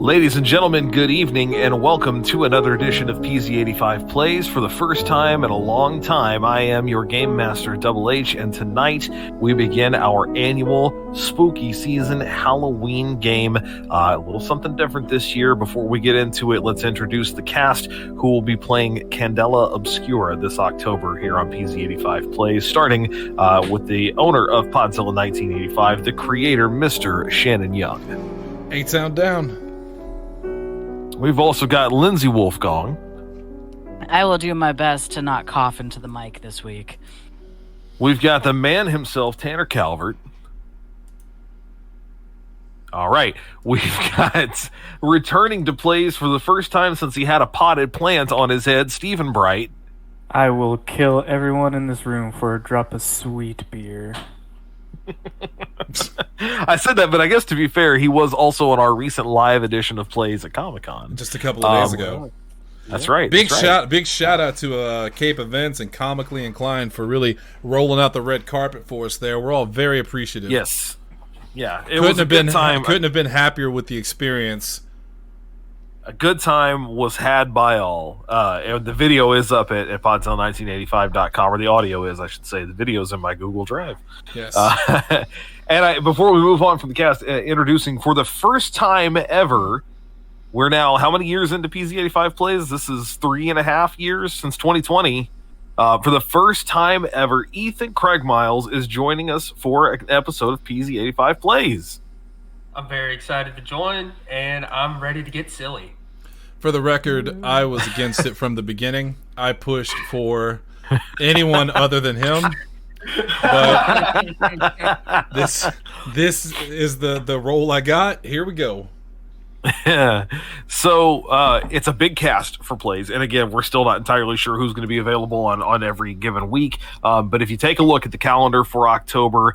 Ladies and gentlemen, good evening, and welcome to another edition of PZ85 Plays. For the first time in a long time, I am your Game Master, Double H, and tonight we begin our annual spooky season Halloween game. A little something different this year. Before we get into it, let's introduce the cast who will be playing Candela Obscura this October here on PZ85 Plays, starting with the owner of Podzilla 1985, the creator, Mr. Shannon Young. 8 sound down. We've also got Lindsey Wolfgong. I will do my best to not cough into the mic this week. We've got the man himself, Tanner Calvert. All right. We've got returning to plays for the first time since he had a potted plant on his head, Stephen Bright. I will kill everyone in this room for a drop of sweet beer. I said that, but I guess to be fair, he was also on our recent live edition of Plays at Comic-Con. Just a couple of days ago. That's right. Big shout out to Cape Events and Comically Inclined for really rolling out the red carpet for us there. We're all very appreciative. Yes. Yeah. It was a good time. Couldn't have been happier with the experience. A good time was had by all. And the video is up at podzilla1985.com, or the audio is, I should say. The video's in my Google Drive. Yes. And before we move on from the cast, introducing for the first time ever, we're now how many years into PZ85 Plays? This is 3.5 years since 2020. For the first time ever, Ethan Craig Miles is joining us for an episode of PZ85 Plays. I'm very excited to join, and I'm ready to get silly. For the record, I was against it from the beginning. I pushed for anyone other than him. But this is the role I got. Here we go. Yeah. So it's a big cast for plays, and again, we're still not entirely sure who's going to be available on every given week. But if you take a look at the calendar for October,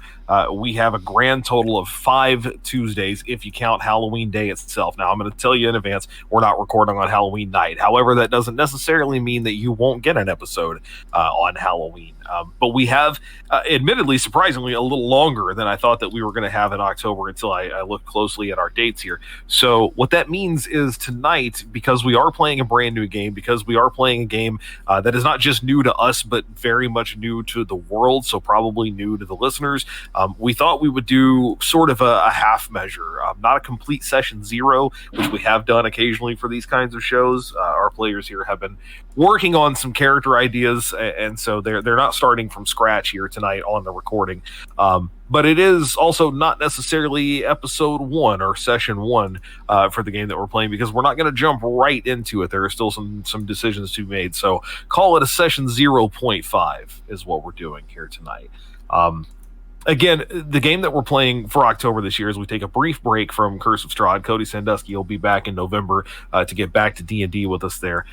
we have a grand total of 5 Tuesdays if you count Halloween Day itself. Now, I'm going to tell you in advance, we're not recording on Halloween night. However, that doesn't necessarily mean that you won't get an episode on Halloween. But we have, admittedly, surprisingly, a little longer than I thought that we were going to have in October until I looked closely at our dates here. So what that means is tonight, because we are playing a brand new game, because we are playing a game that is not just new to us, but very much new to the world, so probably new to the listeners, we thought we would do sort of a half measure, not a complete session zero, which we have done occasionally for these kinds of shows. Our players here have been working on some character ideas, and so they're not starting from scratch here tonight on the recording. But it is also not necessarily episode 1 or session 1 for the game that we're playing, because we're not going to jump right into it. There are still some decisions to be made. So call it a session 0.5 is what we're doing here tonight. Again, the game that we're playing for October this year, as we take a brief break from Curse of Strahd, Cody Sandusky will be back in November to get back to D&D with us there,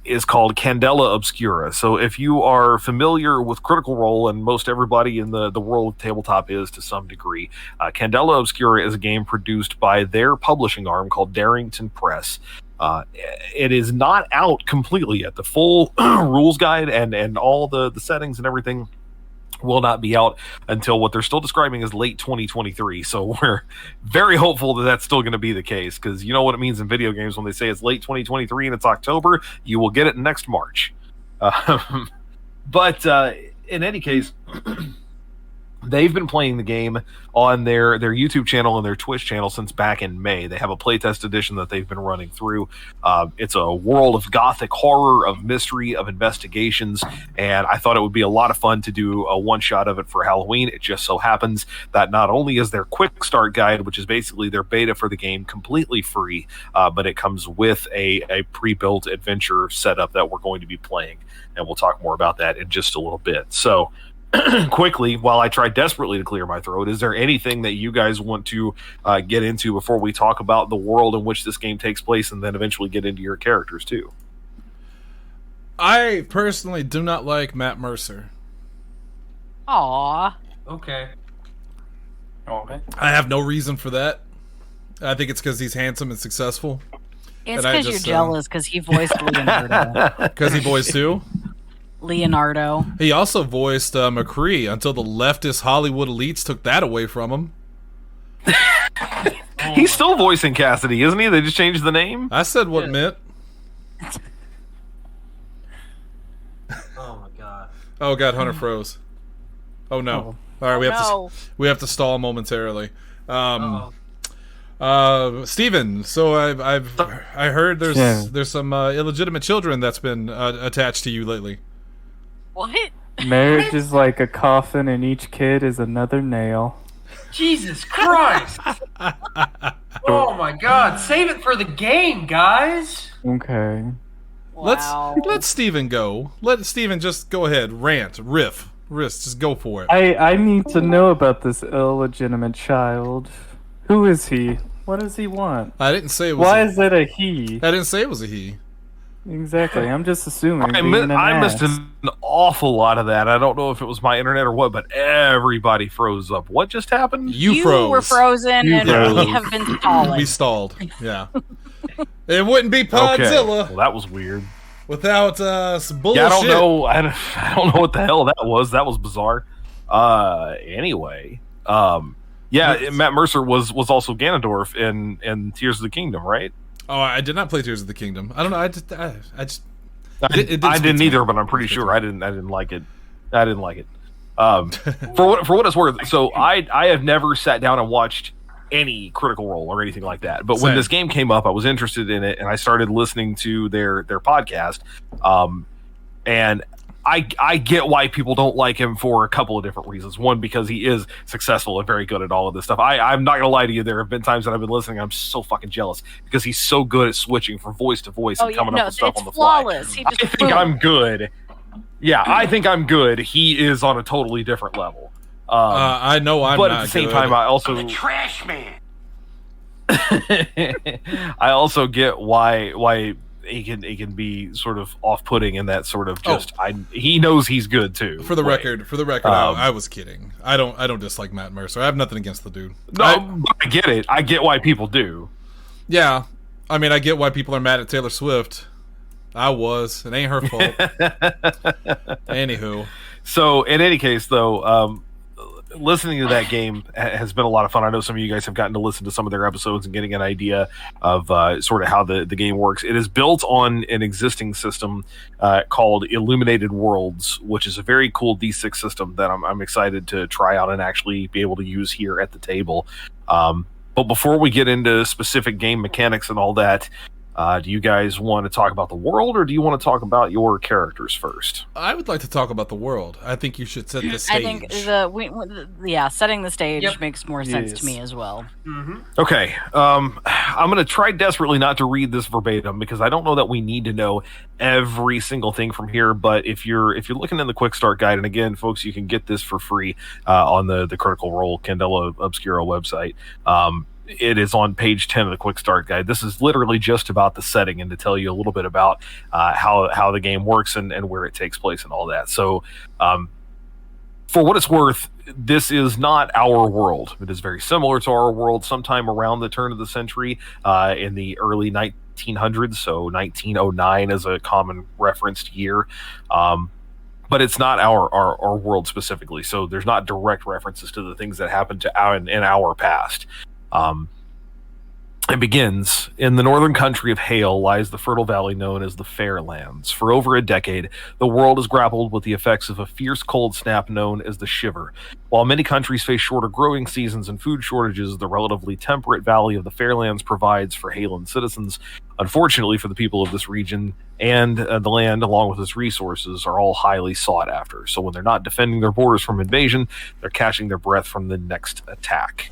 is called Candela Obscura. So if you are familiar with Critical Role, and most everybody in the world of tabletop is to some degree, Candela Obscura is a game produced by their publishing arm called Darrington Press. It is not out completely yet. The full rules guide and all the settings and everything will not be out until what they're still describing as late 2023. So we're very hopeful that that's still going to be the case, because you know what it means in video games when they say it's late 2023 and it's October, you will get it next March. But in any case, they've been playing the game on their YouTube channel and their Twitch channel since back in May. They have a playtest edition that they've been running through. It's a world of gothic horror, of mystery, of investigations, and I thought it would be a lot of fun to do a one-shot of it for Halloween. It just so happens that not only is their quick start guide, which is basically their beta for the game, completely free, but it comes with a pre-built adventure setup that we're going to be playing, and we'll talk more about that in just a little bit. So quickly, while I try desperately to clear my throat, is there anything that you guys want to get into before we talk about the world in which this game takes place, and then eventually get into your characters too? I personally do not like Matt Mercer. Aww. Okay. Okay. I have no reason for that. I think it's because he's handsome and successful. It's And I because you're just, jealous because he voiced Leonardo. Because he voiced who? Leonardo. He also voiced McCree until the leftist Hollywood elites took that away from him. He's still voicing Cassidy, isn't he? They just changed the name. I said what meant. Oh my god. Oh god, Hunter froze. Oh no. All right, we have to stall momentarily. Steven, so I heard there's some illegitimate children that's been attached to you lately. What? Marriage is like a coffin, and each kid is another nail. Jesus Christ! Oh my god, save it for the game, guys! Okay. Wow. Let Steven go. Let Steven just go ahead, rant, riff, just go for it. I need to know about this illegitimate child. Who is he? What does he want? I didn't say it was. Why is it a he? I didn't say it was a he. Exactly. I'm just assuming. I missed an awful lot of that. I don't know if it was my internet or what, but everybody froze up. What just happened? You froze. Were frozen, You and froze. we have been stalling. We stalled. Yeah. It wouldn't be Podzilla Well, that was weird. without some bullshit. Yeah, I don't know. I don't know what the hell that was. That was bizarre. Anyway, yeah, Matt Mercer was also Ganondorf in Tears of the Kingdom, right? Oh, I did not play Tears of the Kingdom. I don't know. I didn't either, but I'm pretty sure I didn't like it. I didn't like it. For what it's worth, so I have never sat down and watched any Critical Role or anything like that. But when Same. this game came up, I was interested in it, and I started listening to their podcast. And I get why people don't like him for a couple of different reasons. One, because he is successful and very good at all of this stuff. I'm not gonna lie to you, there have been times that I've been listening, I'm so fucking jealous because he's so good at switching from voice to voice and coming up with stuff on the flawless. fly. I think I'm good. Yeah, I think I'm good. He is on a totally different level. I know I'm but not at the same good. time, I also The trash man! I also get why he can be sort of off-putting in that sort of just he knows he's good too. For the record, I was kidding. I don't dislike Matt Mercer. I have nothing against the dude. No, but I get it. I get why people do. Yeah, I mean, I get why people are mad at Taylor Swift. I was. It ain't her fault. Anywho, so in any case, though, listening to that game has been a lot of fun. I know some of you guys have gotten to listen to some of their episodes and getting an idea of sort of how the game works. It is built on an existing system called Illuminated Worlds, which is a very cool D6 system that I'm excited to try out and actually be able to use here at the table. But before we get into specific game mechanics and all that, do you guys want to talk about the world, or do you want to talk about your characters first? I would like to talk about the world. I think you should set the stage. I think setting the stage makes more sense to me as well. Mm-hmm. Okay, I'm going to try desperately not to read this verbatim because I don't know that we need to know every single thing from here. But if you're looking in the quick start guide, and again, folks, you can get this for free on the Critical Role Candela Obscura website. It is on page 10 of the quick start guide. This is literally just about the setting and to tell you a little bit about how the game works and where it takes place and all that. So for what it's worth, this is not our world. It is very similar to our world sometime around the turn of the century in the early 1900s. So 1909 is a common referenced year. But it's not our world specifically. So there's not direct references to the things that happened in our past. It begins, in the northern country of Hale lies the fertile valley known as the Fairlands. For over a decade, the world has grappled with the effects of a fierce cold snap known as the Shiver. While many countries face shorter growing seasons and food shortages, the relatively temperate valley of the Fairlands provides for Halen's citizens. Unfortunately for the people of this region, and the land, along with its resources, are all highly sought after. So when they're not defending their borders from invasion, they're catching their breath from the next attack.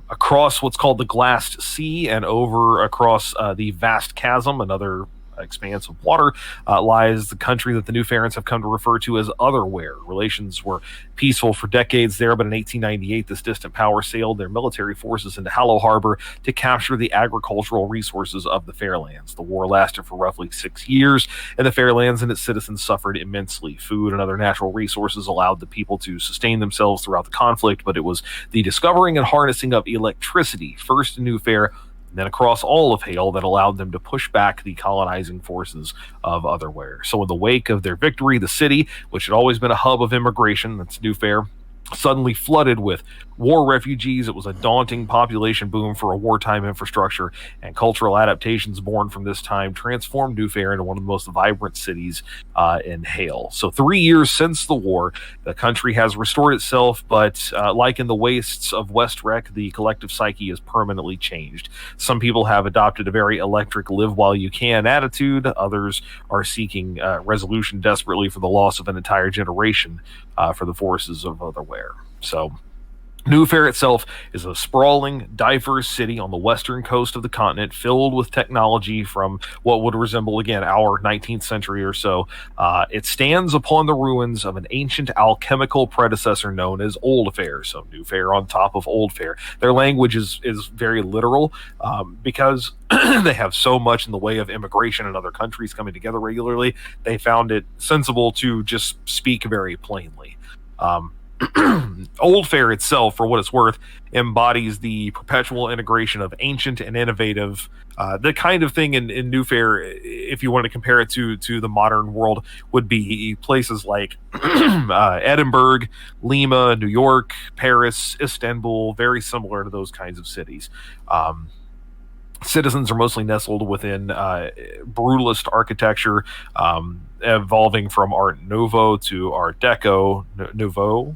Across what's called the Glassed Sea and over across the Vast Chasm, another expanse of water, lies the country that the New Ferrens have come to refer to as Otherwhere. Relations were peaceful for decades there, but in 1898, this distant power sailed their military forces into Hallow Harbor to capture the agricultural resources of the Fairlands. The war lasted for roughly 6 years, and the Fairlands and its citizens suffered immensely. Food and other natural resources allowed the people to sustain themselves throughout the conflict, but it was the discovering and harnessing of electricity, first in New Fair, then across all of Hale, that allowed them to push back the colonizing forces of Otherwhere. So in the wake of their victory, the city, which had always been a hub of immigration, that's New Fair, suddenly flooded with war refugees. It was a daunting population boom for a wartime infrastructure, and cultural adaptations born from this time transformed New Fair into one of the most vibrant cities in Hale. So 3 years since the war, the country has restored itself, but like in the wastes of West Rec, the collective psyche is permanently changed. Some people have adopted a very electric live while you can attitude. Others are seeking resolution desperately for the loss of an entire generation for the forces of otherwhere. So New Fair itself is a sprawling, diverse city on the western coast of the continent, filled with technology from what would resemble, again, our 19th century or so. It stands upon the ruins of an ancient alchemical predecessor known as Old Fair. So New Fair on top of Old Fair. Their language is very literal because they have so much in the way of immigration and other countries coming together regularly. They found it sensible to just speak very plainly. Old Fair itself, for what it's worth, embodies the perpetual integration of ancient and innovative. The kind of thing in New Fair, if you want to compare it to the modern world, would be places like Edinburgh, Lima, New York, Paris, Istanbul, very similar to those kinds of cities. Citizens are mostly nestled within brutalist architecture, evolving from Art Nouveau to Art Deco. Nouveau?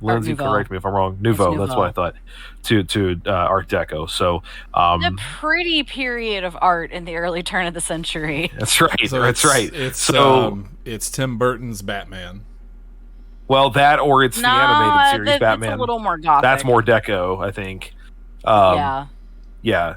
Lindsey, correct me if I'm wrong. Nouveau, that's what I thought. To Art Deco. So a pretty period of art in the early turn of the century. That's right. So that's right. It's Tim Burton's Batman. Well, that or it's the animated series Batman. It's a little more gothic. That's more Deco, I think. Yeah.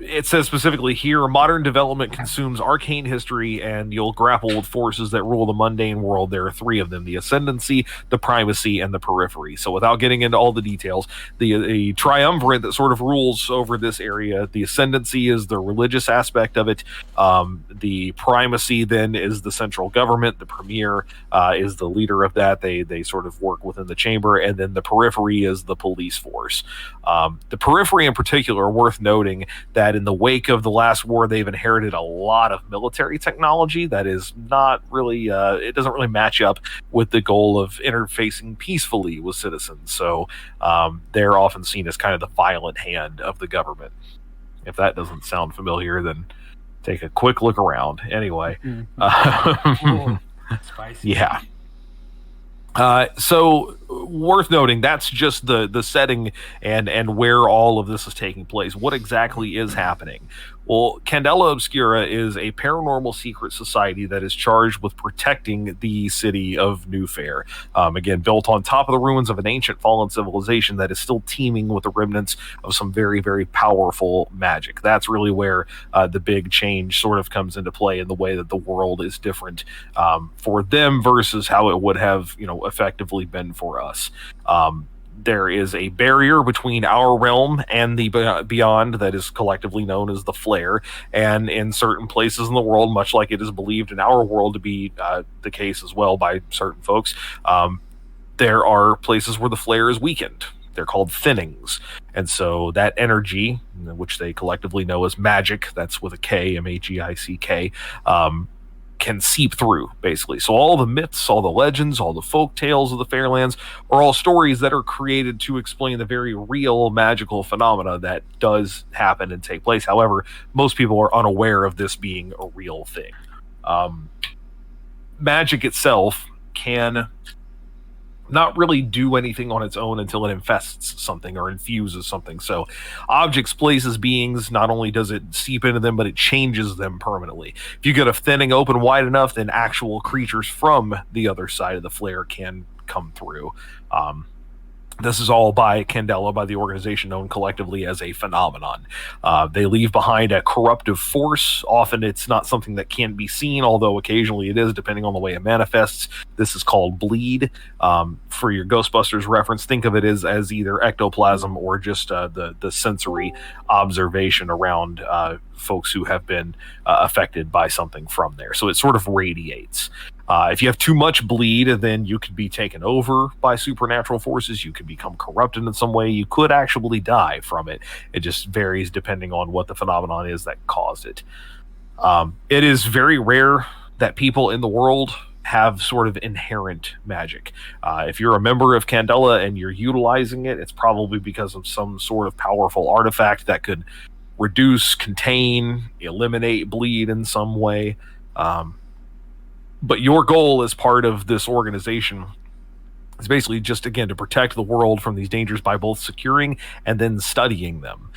It says specifically here, modern development consumes arcane history, and you'll grapple with forces that rule the mundane world. There are three of them: the ascendancy, the primacy, and the periphery. So without getting into all the details, the triumvirate that sort of rules over this area, the ascendancy is the religious aspect of it. The primacy then is the central government. The premier is the leader of that. They sort of work within the chamber, and then the periphery is the police force. The periphery in particular, worth noting that in the wake of the last war, they've inherited a lot of military technology that is not really, it doesn't really match up with the goal of interfacing peacefully with citizens. So they're often seen as kind of the violent hand of the government. If that doesn't sound familiar, then take a quick look around. Anyway. Spicy. Yeah. So worth noting, that's just the setting and where all of this is taking place. What exactly is happening? Well, Candela Obscura is a paranormal secret society that is charged with protecting the city of New Fair. Again, built on top of the ruins of an ancient fallen civilization that is still teeming with the remnants of some very, very powerful magic. That's really where the big change sort of comes into play in the way that the world is different for them versus how it would have, effectively been for us. There is a barrier between our realm and the beyond that is collectively known as the flare, and in certain places in the world, much like it is believed in our world to be the case as well by certain folks, there are places where the flare is weakened. They're called thinnings. And so that energy, which they collectively know as magic, that's with a K, M-A-G-I-C-K, can seep through, basically. So all the myths, all the legends, all the folk tales of the Fairlands are all stories that are created to explain the very real magical phenomena that does happen and take place. However, most people are unaware of this being a real thing. Magic itself can not really do anything on its own until it infests something or infuses something. So objects, places, beings, not only does it seep into them, but it changes them permanently. If you get a thinning open wide enough, then actual creatures from the other side of the flare can come through. This is all by Candela, by the organization known collectively as a phenomenon. They leave behind a corruptive force. Often it's not something that can be seen, although occasionally it is, depending on the way it manifests. This is called bleed. For your Ghostbusters reference, think of it as either ectoplasm or just the sensory observation around folks who have been affected by something from there. So it sort of radiates. If you have too much bleed, then you could be taken over by supernatural forces. You could become corrupted in some way. You could actually die from it. It just varies depending on what the phenomenon is that caused it. It is very rare that people in the world have sort of inherent magic. If you're a member of Candela and you're utilizing it, it's probably because of some sort of powerful artifact that could reduce, contain, eliminate bleed in some way. But your goal as part of this organization is basically just, again, to protect the world from these dangers by both securing and then studying them.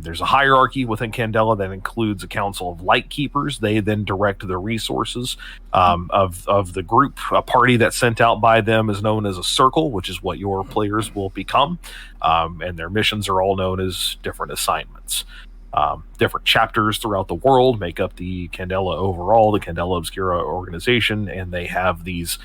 There's a hierarchy within Candela that includes a council of light keepers. They then direct the resources of the group. A party that's sent out by them is known as a circle, which is what your players will become. And their missions are all known as different assignments. Different chapters throughout the world make up the Candela overall, the Candela Obscura organization, and they have these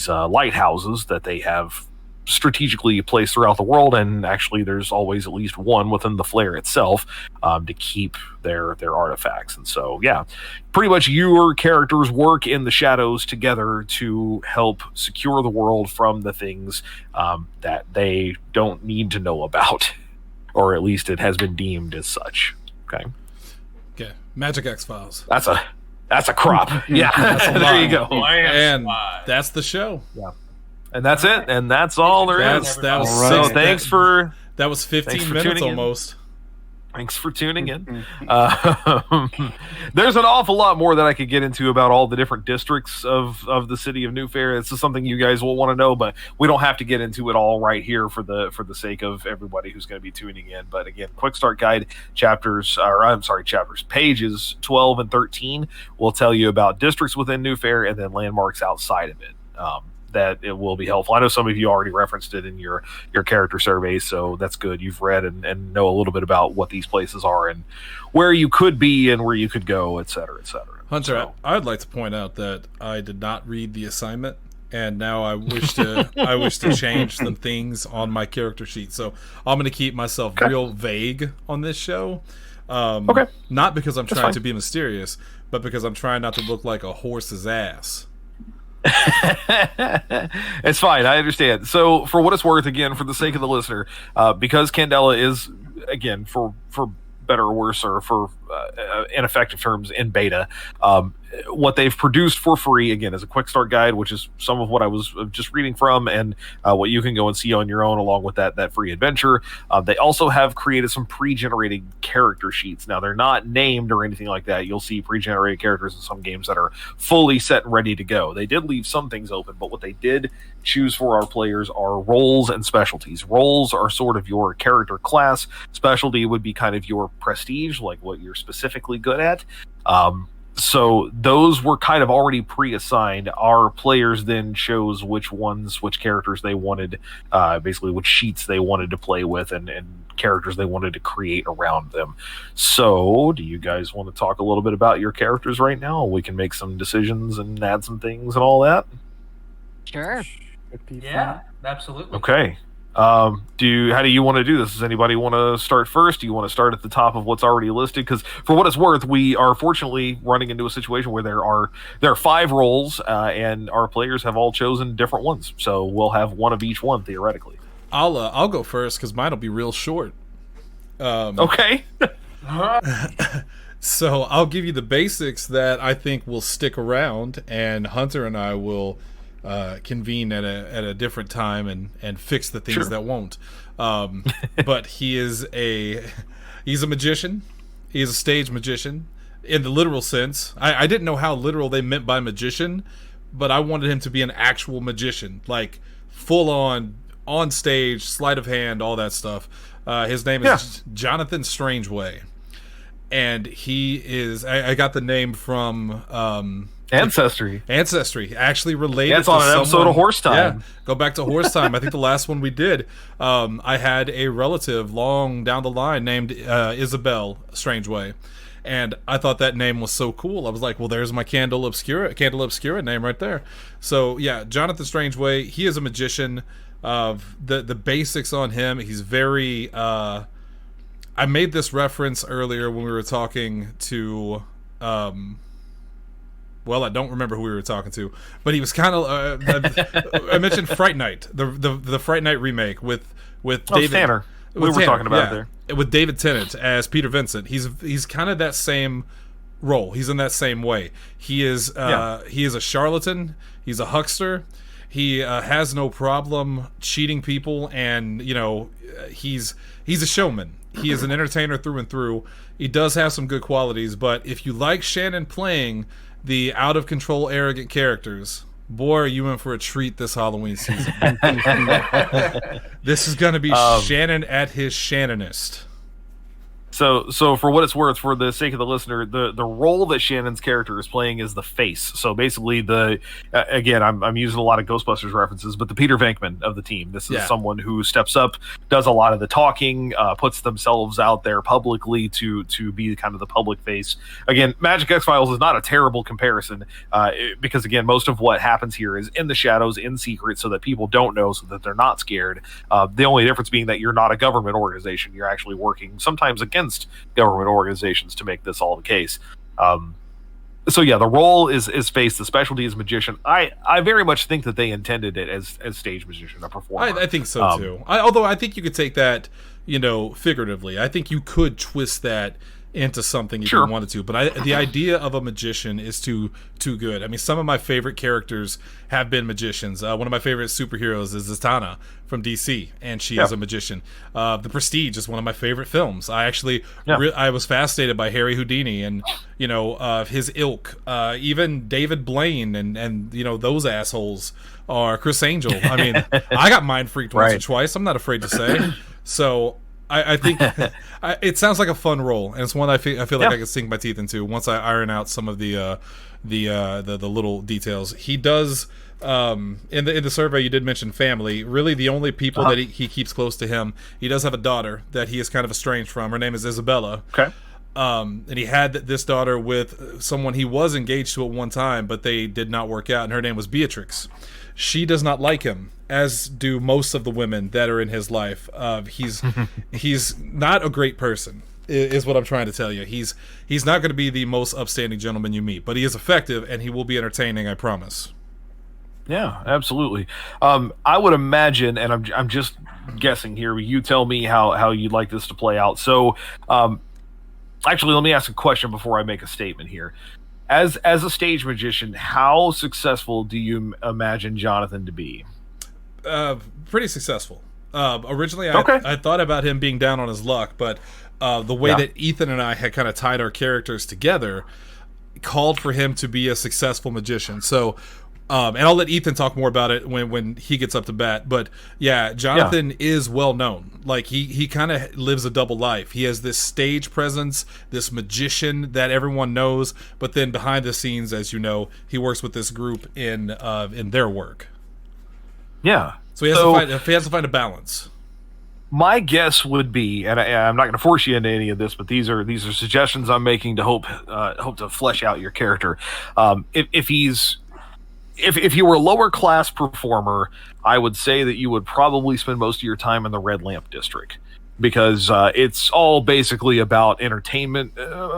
lighthouses that they have strategically placed throughout the world, and actually there's always at least one within the flare itself to keep their artifacts. And so, yeah, pretty much your characters work in the shadows together to help secure the world from the things that they don't need to know about, or at least it has been deemed as such. Okay, Magic X-Files. That's a crop. Yeah, there you go. And that's the show. Yeah. And that's it, and that's all there is. That was so that was 15 minutes almost. Thanks for tuning in. There's an awful lot more that I could get into about all the different districts of the city of New Fair. This is something you guys will want to know, but we don't have to get into it all right here for the sake of everybody who's going to be tuning in. But again, quick start guide pages 12 and 13 will tell you about districts within New Fair and then landmarks outside of it. That it will be helpful. I know some of you already referenced it in your character surveys, so that's good. You've read and know a little bit about what these places are and where you could be and where you could go, et cetera, et cetera. Hunter, so, I'd like to point out that I did not read the assignment, and now I wish to change some things on my character sheet. So I'm going to keep myself real vague on this show. Not because I'm trying to be mysterious, but because I'm trying not to look like a horse's ass. It's fine, I understand. So for what it's worth, again, for the sake of the listener, because Candela is, again, for better or worse, or for ineffective terms, in beta, what they've produced for free, again, is a quick start guide, which is some of what I was just reading from, and what you can go and see on your own along with that free adventure. They also have created some pre-generated character sheets. Now, they're not named or anything like that. You'll see pre-generated characters in some games that are fully set and ready to go. They did leave some things open, but what they did choose for our players are roles and specialties. Roles are sort of your character class. Specialty would be kind of your prestige, like what you're specifically good at. So those were kind of already pre-assigned. Our players then chose which characters they wanted, basically which sheets they wanted to play with and characters they wanted to create around them. So do you guys want to talk a little bit about your characters right now? We can make some decisions and add some things and all that. Sure. Yeah, absolutely. Okay. How do you want to do this? Does anybody want to start first? Do you want to start at the top of what's already listed? Because for what it's worth, we are fortunately running into a situation where there are 5 roles, and our players have all chosen different ones. So we'll have one of each one theoretically. I'll go first because mine will be real short. Okay. So I'll give you the basics that I think will stick around, and Hunter and I will convene at a different time and fix the things that won't. But he's a magician. He is a stage magician in the literal sense. I didn't know how literal they meant by magician, but I wanted him to be an actual magician, like full on stage, sleight of hand, all that stuff. His name is Jonathan Strangeway, and he is. I got the name from. Ancestry, actually related. That's on an episode of Horse Time. Yeah, go back to Horse Time. I think the last one we did. I had a relative long down the line named Isabel Strangeway, and I thought that name was so cool. I was like, well, there's my Candela Obscura name right there. So yeah, Jonathan Strangeway. He is a magician. The basics on him. He's very. I made this reference earlier when we were talking to. Well, I don't remember who we were talking to, but he was kind of. I mentioned Fright Night, the Fright Night remake with David Tanner. We were talking about it there with David Tennant as Peter Vincent. He's kind of that same role. He's in that same way. He is a charlatan. He's a huckster. He has no problem cheating people, and he's a showman. He is an entertainer through and through. He does have some good qualities, but if you like Seanan playing the out of control, arrogant characters, boy, are you in for a treat this Halloween season. This is going to be Seanan at his Seananist. So for what it's worth, for the sake of the listener, the role that Shannon's character is playing is the face. So basically, again, I'm using a lot of Ghostbusters references, but the Peter Venkman of the team. This is someone who steps up, does a lot of the talking, puts themselves out there publicly to be kind of the public face. Again, Magic X-Files is not a terrible comparison, because again, most of what happens here is in the shadows, in secret, so that people don't know, so that they're not scared. The only difference being that you're not a government organization. You're actually working sometimes against government organizations to make this all the case. So yeah, the role is face, the specialty is magician. I very much think that they intended it as stage magician, a performer. I think so too. Although I think you could take that, figuratively. I think you could twist that into something if you wanted to, but the idea of a magician is too good. I mean, some of my favorite characters have been magicians. One of my favorite superheroes is Zatanna from DC, and she is a magician. The Prestige is one of my favorite films. I actually I was fascinated by Harry Houdini and his ilk. Even David Blaine and those assholes are Chris Angel. I mean, I got mind freaked once or twice. I'm not afraid to say. So I think it sounds like a fun role, and it's one I feel like I can sink my teeth into once I iron out some of the little details. He does in the survey. You did mention family. Really, the only people that he keeps close to him. He does have a daughter that he is kind of estranged from. Her name is Isabella. Okay. And he had this daughter with someone he was engaged to at one time, but they did not work out, and her name was Beatrix. She does not like him, as do most of the women that are in his life. He's not a great person, is what I'm trying to tell you. He's not going to be the most upstanding gentleman you meet, but he is effective, and he will be entertaining, I promise. Yeah, absolutely. I would imagine, and I'm just guessing here, you tell me how you'd like this to play out. So, actually, let me ask a question before I make a statement here. As a stage magician, how successful do you imagine Jonathan to be? Pretty successful. Originally, I thought about him being down on his luck, but the way that Ethan and I had kind of tied our characters together called for him to be a successful magician. So, and I'll let Ethan talk more about it when he gets up to bat. But yeah, Jonathan is well known. Like he kind of lives a double life. He has this stage presence, this magician that everyone knows, but then behind the scenes, as you know, he works with this group in their work. Yeah. So he has to find a balance. My guess would be, and I'm not going to force you into any of this, but these are suggestions I'm making to hope to flesh out your character. If you were a lower class performer, I would say that you would probably spend most of your time in the Red Lamp District, because it's all basically about entertainment,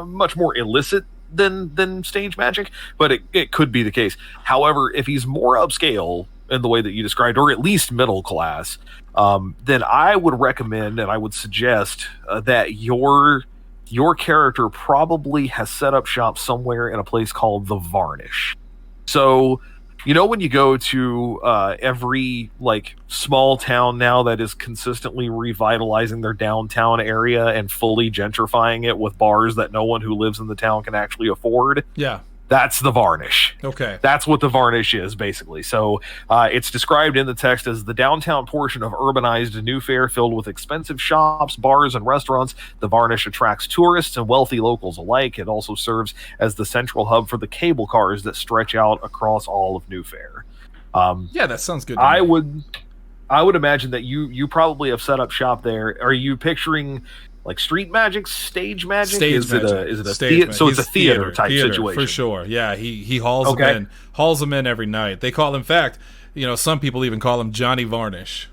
much more illicit than stage magic, but it could be the case. However, if he's more upscale in the way that you described, or at least middle class, then I would recommend and I would suggest that your character probably has set up shop somewhere in a place called the Varnish. So, when you go to every small town now that is consistently revitalizing their downtown area and fully gentrifying it with bars that no one who lives in the town can actually afford. Yeah. That's the Varnish. Okay. That's what the Varnish is, basically. So it's described in the text as the downtown portion of urbanized New Fair filled with expensive shops, bars, and restaurants. The Varnish attracts tourists and wealthy locals alike. It also serves as the central hub for the cable cars that stretch out across all of New Fair. Yeah, that sounds good to I me. I would imagine that you probably have set up shop there. Are you picturing street magic, stage magic? Is it a theater? So it's a theater type situation for sure. Yeah, he hauls them in every night. They call, in fact, some people even call him Johnny Varnish.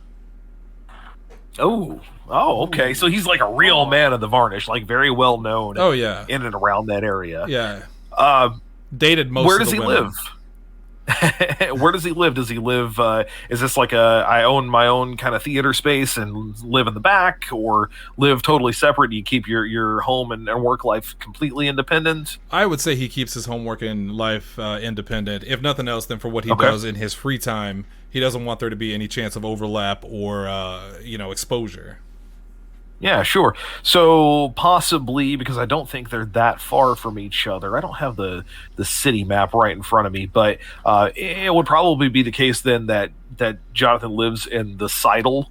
Oh, okay. So he's like a real man of the Varnish, very well known. Oh yeah, in and around that area. Yeah. Dated most. Where of does the he women. live? Where does he live? Does he live? Is this like a I own my own kind of theater space and live in the back, or live totally separate? Do you keep your home and work life completely independent? I would say he keeps his homework and life independent. If nothing else, then for what he Okay. does in his free time, he doesn't want there to be any chance of overlap or exposure. Yeah, sure. So possibly because I don't think they're that far from each other. I don't have the city map right in front of me, but it would probably be the case then that Jonathan lives in the Seidel,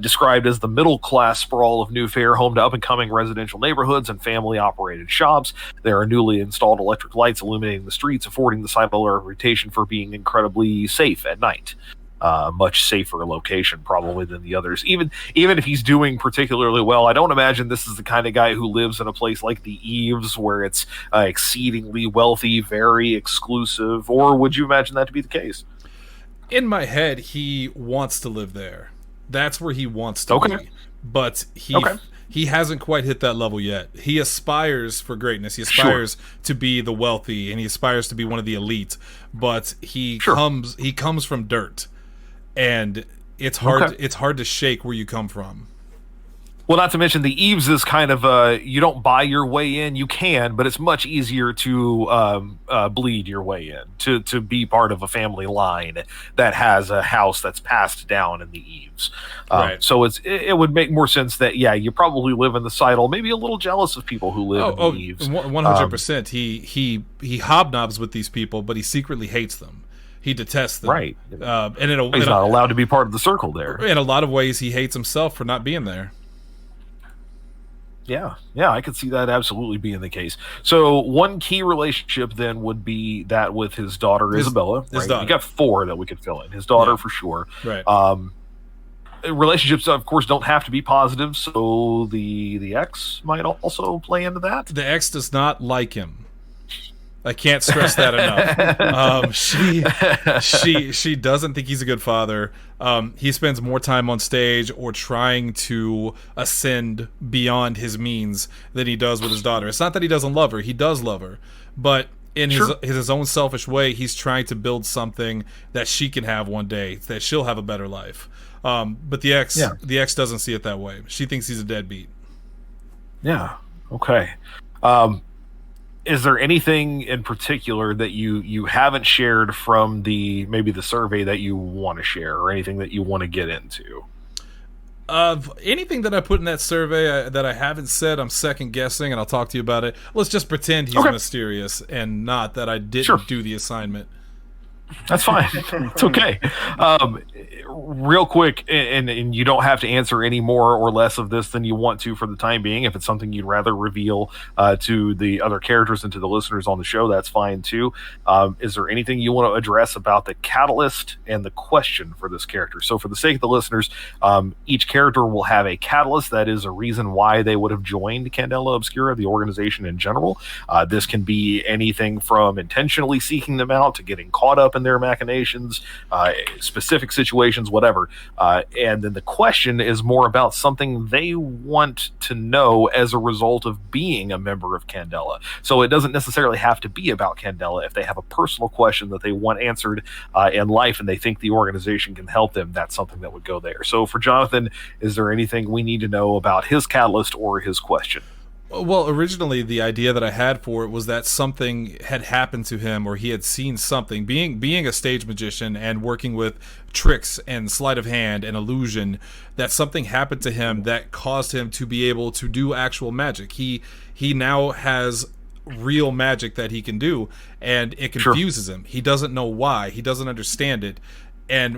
described as the middle class sprawl of New Fair, home to up and coming residential neighborhoods and family operated shops. There are newly installed electric lights illuminating the streets, affording the Seidel a reputation for being incredibly safe at night. Much safer location probably than the others. Even if he's doing particularly well, I don't imagine this is the kind of guy who lives in a place like the Eaves, where it's exceedingly wealthy, very exclusive. Or would you imagine that to be the case? In my head, he wants to live there. That's where he wants to be. But he hasn't quite hit that level yet. He aspires for greatness. He aspires to be the wealthy, and he aspires to be one of the elite. But he comes from dirt. And it's hard to shake where you come from. Well, not to mention the Eaves is kind of you don't buy your way in. You can, but it's much easier to bleed your way in, to be part of a family line that has a house that's passed down in the Eaves. Right. So it would make more sense that you probably live in the Seidel, maybe a little jealous of people who live in the Eaves. 100%. He hobnobs with these people, but he secretly hates them. He detests them. Right. He's He's not allowed to be part of the circle there. In a lot of ways, he hates himself for not being there. Yeah, I could see that absolutely being the case. So one key relationship then would be that with his daughter, Isabella. His daughter. You got 4 that we could fill in. His daughter for sure. Right. Relationships, of course, don't have to be positive, so the ex might also play into that. The ex does not like him. I can't stress that enough. She doesn't think he's a good father. He spends more time on stage or trying to ascend beyond his means than he does with his daughter. It's not that he doesn't love her. He does love her. But in his own selfish way, he's trying to build something that she can have one day, that she'll have a better life. But the ex doesn't see it that way. She thinks he's a deadbeat. Yeah. Okay. Is there anything in particular that you haven't shared from maybe the survey that you want to share, or anything that you want to get into? Of anything that I put in that survey that I haven't said, I'm second guessing, and I'll talk to you about it. Let's just pretend he's mysterious and not that I didn't do the assignment. That's fine. It's okay. Real quick, and you don't have to answer any more or less of this than you want to for the time being. If it's something you'd rather reveal to the other characters and to the listeners on the show, that's fine too. Is there anything you want to address about the catalyst and the question for this character? So for the sake of the listeners, each character will have a catalyst that is a reason why they would have joined Candela Obscura, the organization in general. This can be anything from intentionally seeking them out to getting caught up in their machinations, specific situations, whatever. And then the question is more about something they want to know as a result of being a member of Candela. So it doesn't necessarily have to be about Candela. If they have a personal question that they want answered in life and they think the organization can help them, that's something that would go there. So for Jonathan, is there anything we need to know about his catalyst or his question? Well, originally the idea that I had for it was that something had happened to him, or he had seen something. Being a stage magician and working with tricks and sleight of hand and illusion, that something happened to him that caused him to be able to do actual magic. He now has real magic that he can do, and it confuses him. He doesn't know why. He doesn't understand it. And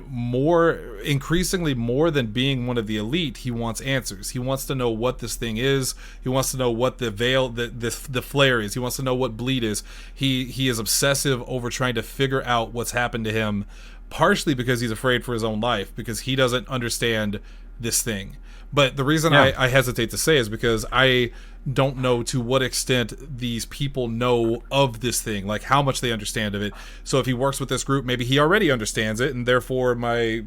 increasingly more than being one of the elite, he wants answers. He wants to know what this thing is. He wants to know what the veil, the flare is. He wants to know what bleed is. He is obsessive over trying to figure out what's happened to him, partially because he's afraid for his own life, because he doesn't understand this thing. But the reason I hesitate to say is because I don't know to what extent these people know of this thing, like how much they understand of it. So if he works with this group, maybe he already understands it, and therefore my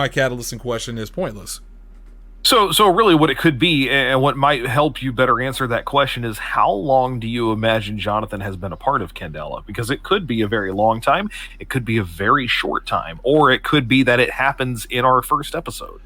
catalyst in question is pointless. So really what it could be, and what might help you better answer that question, is how long do you imagine Jonathan has been a part of Candela? Because it could be a very long time, it could be a very short time, or it could be that it happens in our first episode.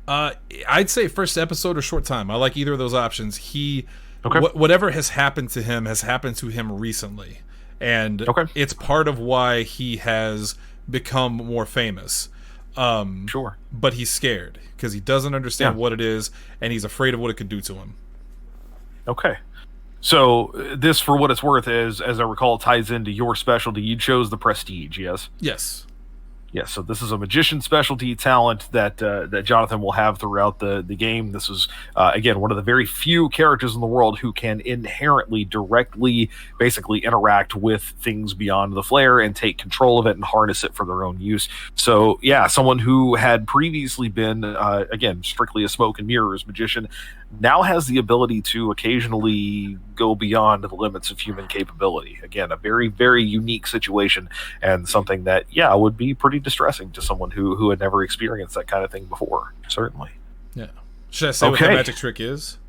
I'd say first episode or short time. I like either of those options. Okay. Whatever has happened to him has happened to him recently, and it's part of why he has become more famous. Sure. But he's scared because he doesn't understand what it is, and he's afraid of what it could do to him. Okay. So this, for what it's worth, is, as I recall, ties into your specialty. You chose the Prestige, yes? Yes. Yes, so this is a magician specialty talent that that Jonathan will have throughout the game. This is, again, one of the very few characters in the world who can inherently, directly, basically interact with things beyond the flare and take control of it and harness it for their own use. So, yeah, someone who had previously been, again, strictly a smoke and mirrors magician, now has the ability to occasionally go beyond the limits of human capability. Again, a very, very unique situation, and something that, would be pretty distressing to someone who had never experienced that kind of thing before. Certainly. Yeah. Should I say what the magic trick is?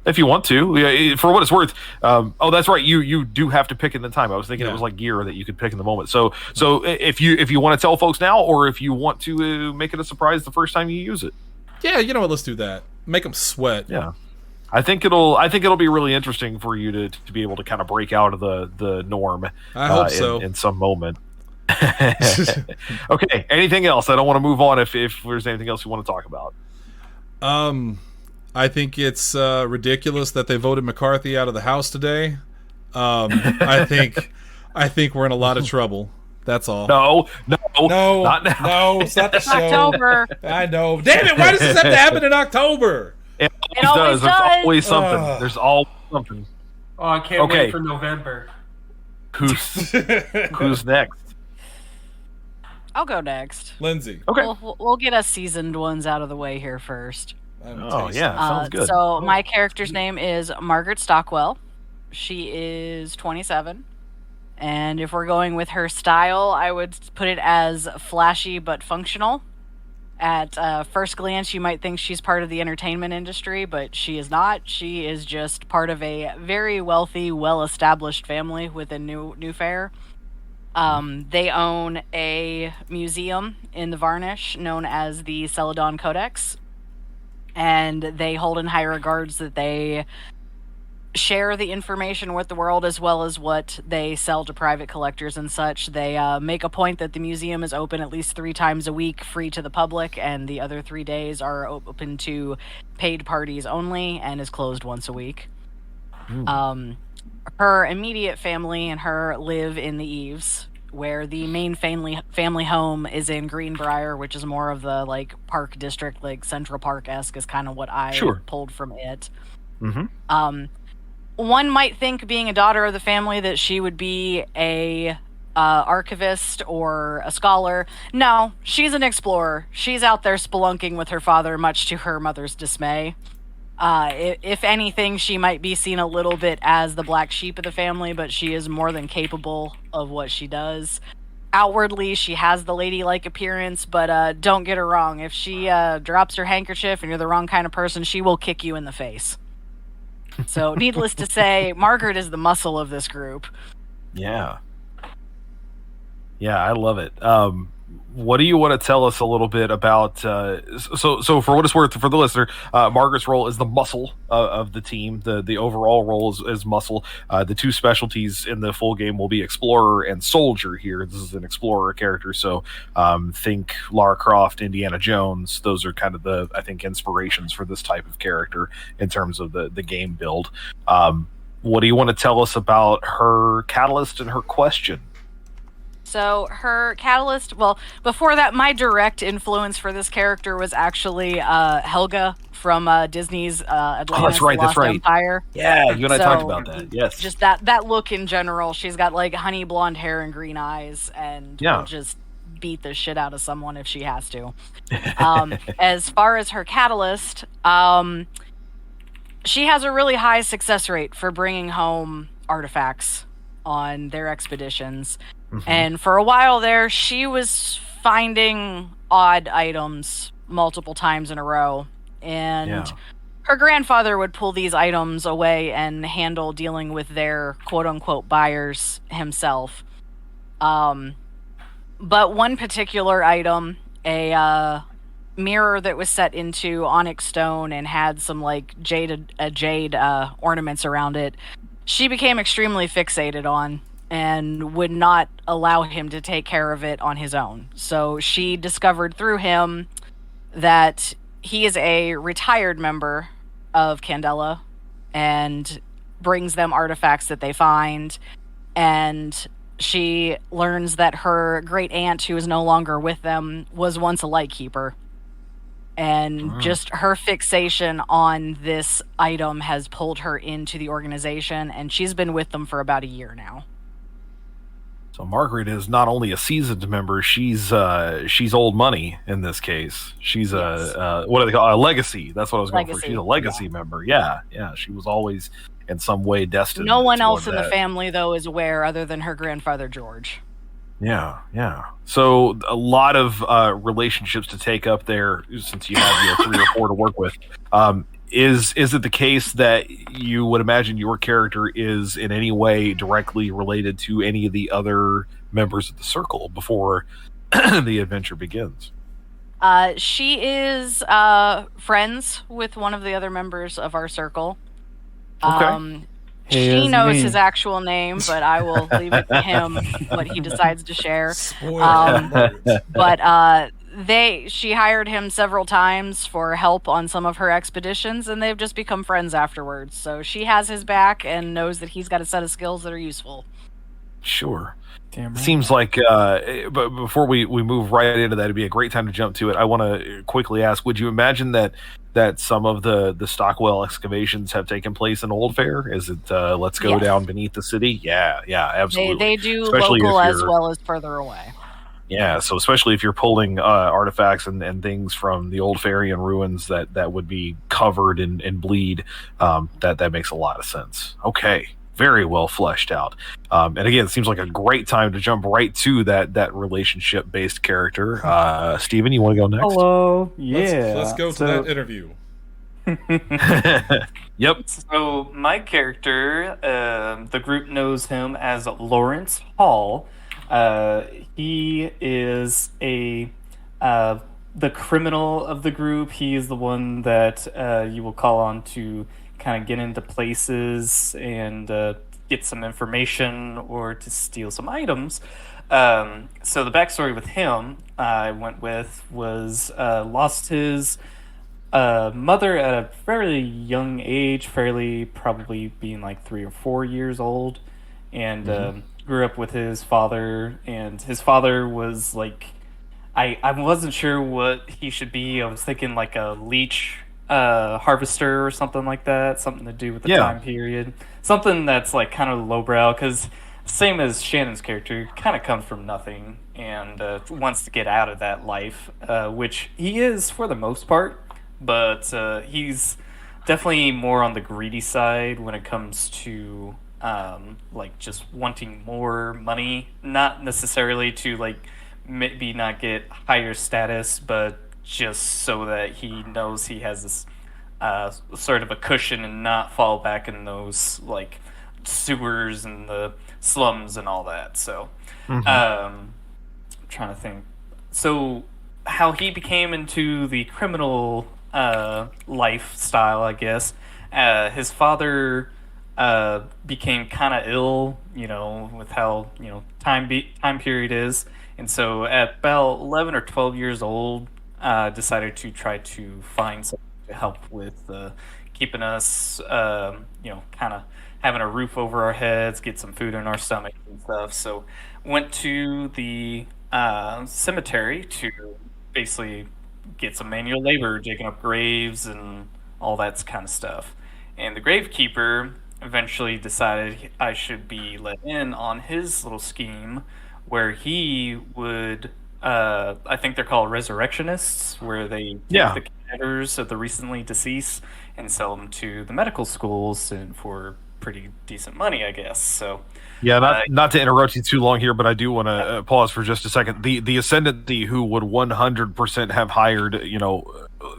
If you want to. For what it's worth. That's right. You do have to pick in the time. I was thinking it was like gear that you could pick in the moment. So if you want to tell folks now, or if you want to make it a surprise the first time you use it. Yeah, you know what? Let's do that. Make them sweat. Yeah. I think it'll be really interesting for you to be able to kind of break out of the norm. I hope so. In some moment. Okay. Anything else? I don't want to move on if there's anything else you want to talk about. I think it's ridiculous that they voted McCarthy out of the House today. I think we're in a lot of trouble. That's all. No, not now. No, it's not the show. October. I know. Damn it! Why does this have to happen in October? It always does. There's does. always something. There's always something. Oh, I can't wait for November. Who's next? I'll go next. Lindsey. Okay. We'll get us seasoned ones out of the way here first. Sounds good. So my character's name is Margaret Stockwell. She is 27. And if we're going with her style, I would put it as flashy but functional. At first glance, you might think she's part of the entertainment industry, but she is not. She is just part of a very wealthy, well-established family within New Fair. They own a museum in the Varnish known as the Celadon Codex, and they hold in high regards that they share the information with the world as well as what they sell to private collectors and such. They make a point that the museum is open at least 3 times a week, free to the public, and the other 3 days are open to paid parties only and is closed once a week. Her immediate family and her live in the Eaves, where the main family home is in Greenbrier, which is more of the like park district, like Central Park-esque is kind of what I pulled from it. One might think, being a daughter of the family, that she would be a archivist or a scholar. No, she's an explorer. She's out there spelunking with her father, much to her mother's dismay. If anything, she might be seen a little bit as the black sheep of the family, but she is more than capable of what she does. Outwardly, she has the ladylike appearance, but don't get her wrong. If she drops her handkerchief and you're the wrong kind of person, she will kick you in the face. So, needless to say, Margaret is the muscle of this group. Yeah, I love it. What do you want to tell us a little bit about? So for what it's worth, for the listener, Margaret's role is the muscle of the team. The overall role is muscle. The 2 specialties in the full game will be explorer and soldier. Here, this is an explorer character. So think Lara Croft, Indiana Jones. Those are kind of the, I think, inspirations for this type of character in terms of the game build. What do you want to tell us about her catalyst and her question? So her catalyst, well, before that, my direct influence for this character was actually Helga from Disney's Atlantis Lost Empire. Yeah, you and I talked about that, yes. Just that look in general. She's got like honey blonde hair and green eyes, and will just beat the shit out of someone if she has to. As far as her catalyst, she has a really high success rate for bringing home artifacts on their expeditions. And for a while there, she was finding odd items multiple times in a row. And Yeah. her grandfather would pull these items away and handle dealing with their quote-unquote buyers himself. But one particular item, a mirror that was set into onyx stone and had some like jade ornaments around it, she became extremely fixated on and would not allow him to take care of it on his own. So she discovered through him that he is a retired member of Candela and brings them artifacts that they find. And she learns that her great aunt, who is no longer with them, was once a lightkeeper. And just her fixation on this item has pulled her into the organization, and she's been with them for about a year now. So Margaret is not only a seasoned member; she's old money in this case. She's a what do they call a legacy? That's what I was going for. She's a legacy member. Yeah. She was always in some way destined. No one else in the family, though, is aware other than her grandfather George. Yeah. So a lot of relationships to take up there, since you have 3 or 4 to work with. Is it the case that you would imagine your character is in any way directly related to any of the other members of the circle before the adventure begins? She is friends with one of the other members of our circle. Okay. She knows his actual name, but I will leave it to him what he decides to share. But she hired him several times for help on some of her expeditions, and they've just become friends afterwards. So she has his back and knows that he's got a set of skills that are useful. Sure. Damn right. Seems like, but before we move right into that, it'd be a great time to jump to it. I want to quickly ask, would you imagine that some of the Stockwell excavations have taken place in Old Fair? Is it let's go down beneath the city? Yeah, absolutely. They do especially local as well as further away. Yeah, so especially if you're pulling artifacts and things from the old Farian ruins that would be covered in bleed, that makes a lot of sense. Okay, very well fleshed out. And again, it seems like a great time to jump right to that relationship-based character. Steven, you want to go next? Hello. Yeah. Let's go to that interview. Yep. So my character, the group knows him as Lawrence Hall. He is the criminal of the group. He is the one that you will call on to kind of get into places and get some information or to steal some items. So the backstory with him I went with was lost his mother at a fairly young age, fairly probably being like 3 or 4 years old, and grew up with his father. And his father was like, I wasn't sure what he should be. I was thinking like a leech harvester or something like that, something to do with the time period, something that's like kind of lowbrow, because same as Shannon's character, kind of comes from nothing and wants to get out of that life, which he is for the most part, but he's definitely more on the greedy side when it comes to like just wanting more money, not necessarily to like maybe not get higher status, but just so that he knows he has this sort of a cushion and not fall back in those like sewers and the slums and all that. So I'm trying to think. So how he became into the criminal lifestyle, I guess. His father became kind of ill, with how time period is, and so at about 11 or 12 years old, decided to try to find something to help with keeping us, kind of having a roof over our heads, get some food in our stomach and stuff. So went to the cemetery to basically get some manual labor, digging up graves and all that kind of stuff. And the gravekeeper eventually decided I should be let in on his little scheme where he would, I think they're called resurrectionists, where they take the cadavers of the recently deceased and sell them to the medical schools and for pretty decent money, I guess. So Yeah, not to interrupt you too long here, but I do want to pause for just a second. The Ascendancy, who would 100% have hired,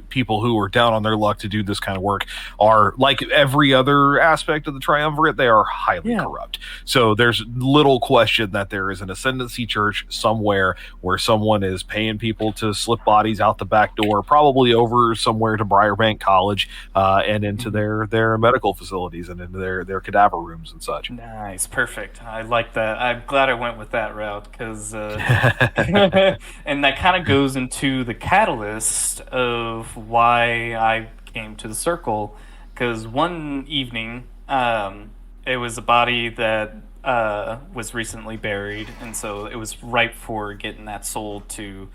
people who are down on their luck to do this kind of work, are, like every other aspect of the Triumvirate, they are highly corrupt. So there's little question that there is an Ascendancy church somewhere where someone is paying people to slip bodies out the back door, probably over somewhere to Briarbank College, and into their medical facilities and into their cadaver rooms and such. Nice, perfect. I like that. I'm glad I went with that route because, and that kind of goes into the catalyst of why I came to the circle. Because one evening, it was a body that was recently buried, and so it was ripe for getting that sold to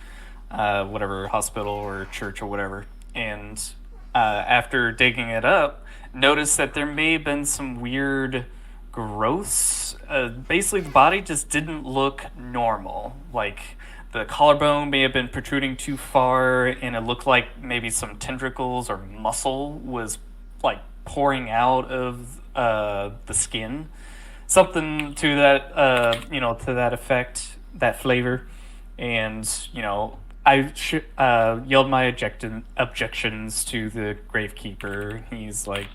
whatever hospital or church or whatever. And after digging it up, noticed that there may have been some weird growths. Basically, the body just didn't look normal. Like, the collarbone may have been protruding too far, and it looked like maybe some tendrils or muscle was like pouring out of the skin. Something to that, to that effect, that flavor. And, I yelled my objections to the gravekeeper. He's like,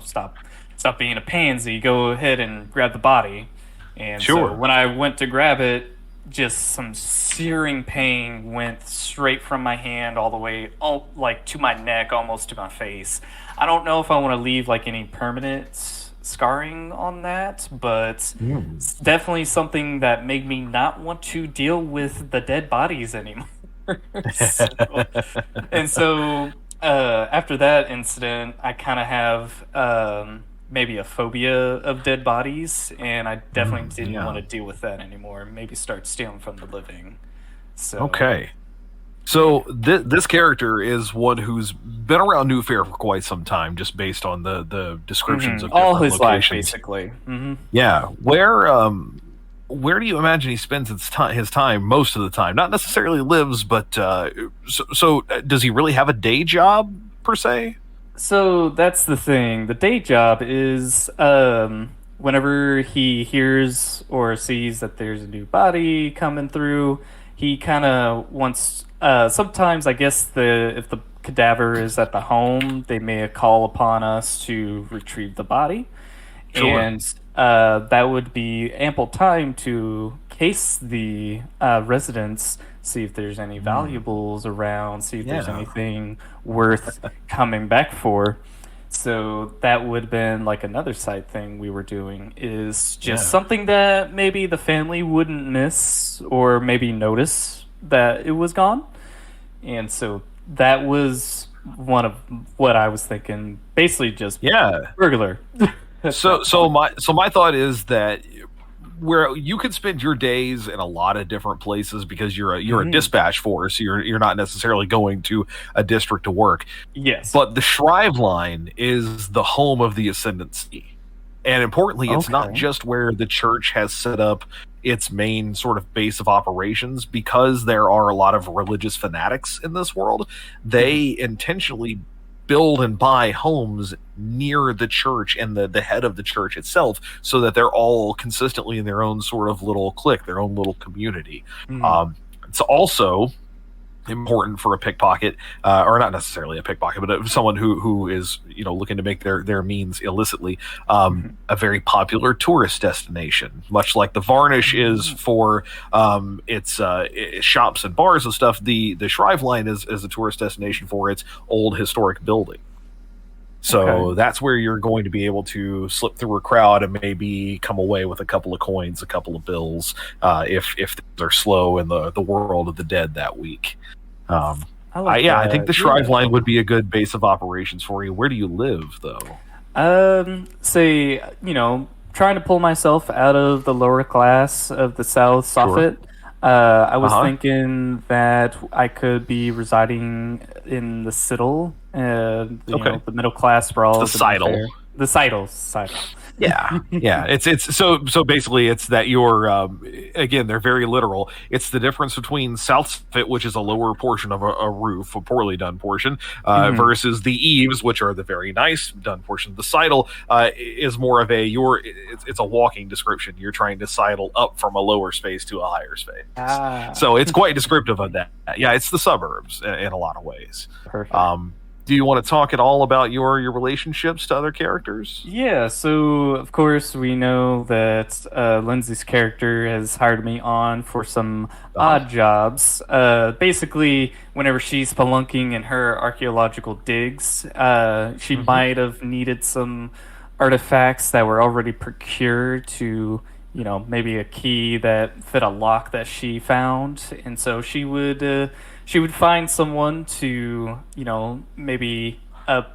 stop being a pansy. Go ahead and grab the body. And so when I went to grab it, just some searing pain went straight from my hand all the way, to my neck, almost to my face. I don't know if I want to leave like any permanent scarring on that, but it's definitely something that made me not want to deal with the dead bodies anymore. So after that incident, I kind of have maybe a phobia of dead bodies, and I definitely didn't want to deal with that anymore. Maybe start stealing from the living. So this character is one who's been around New Fair for quite some time, just based on the descriptions of all his locations. life, basically. Yeah, where do you imagine he spends his time most of the time? Not necessarily lives, but so does he really have a day job per se? So that's the thing. The day job is whenever he hears or sees that there's a new body coming through, he kind of wants. Sometimes, I guess if the cadaver is at the home, they may call upon us to retrieve the body, and that would be ample time to case the residents, see if there's any valuables around, see if there's anything worth coming back for. So that would have been like another side thing we were doing, is just something that maybe the family wouldn't miss or maybe notice that it was gone. And so that was one of what I was thinking, basically just burglar. So my thought is that where you could spend your days in a lot of different places because you're a dispatch force. You're not necessarily going to a district to work. Yes. But the Shrive line is the home of the Ascendancy. And importantly, it's not just where the church has set up its main sort of base of operations. Because there are a lot of religious fanatics in this world, they intentionally build and buy homes near the church and the head of the church itself, so that they're all consistently in their own sort of little clique, their own little community. It's also important for a pickpocket, or not necessarily a pickpocket, but someone who is looking to make their means illicitly, a very popular tourist destination, much like the Varnish is for its shops and bars and stuff. The Shrive line is a tourist destination for its old historic building. So that's where you're going to be able to slip through a crowd and maybe come away with a couple of coins, a couple of bills, if they're slow in the world of the dead that week. I think the Shrive line would be a good base of operations for you. Where do you live, though? Say, trying to pull myself out of the lower class of the South Soffit. I was thinking that I could be residing in the Citadel, the middle class sprawl. The Citadel. The Seidel. Yeah, yeah. It's so basically it's that you're again they're very literal. It's the difference between Southfit, which is a lower portion of a roof, a poorly done portion, versus the eaves, which are the very nice done portion. The sidle is more of it's a walking description. You're trying to sidle up from a lower space to a higher space. So it's quite descriptive of that. Yeah, it's the suburbs in a lot of ways. Perfect. Do you want to talk at all about your relationships to other characters? Yeah, so of course we know that Lindsay's character has hired me on for some odd jobs. Basically, whenever she's spelunking in her archaeological digs, she might have needed some artifacts that were already procured to, maybe a key that fit a lock that she found, and so she would find someone to, maybe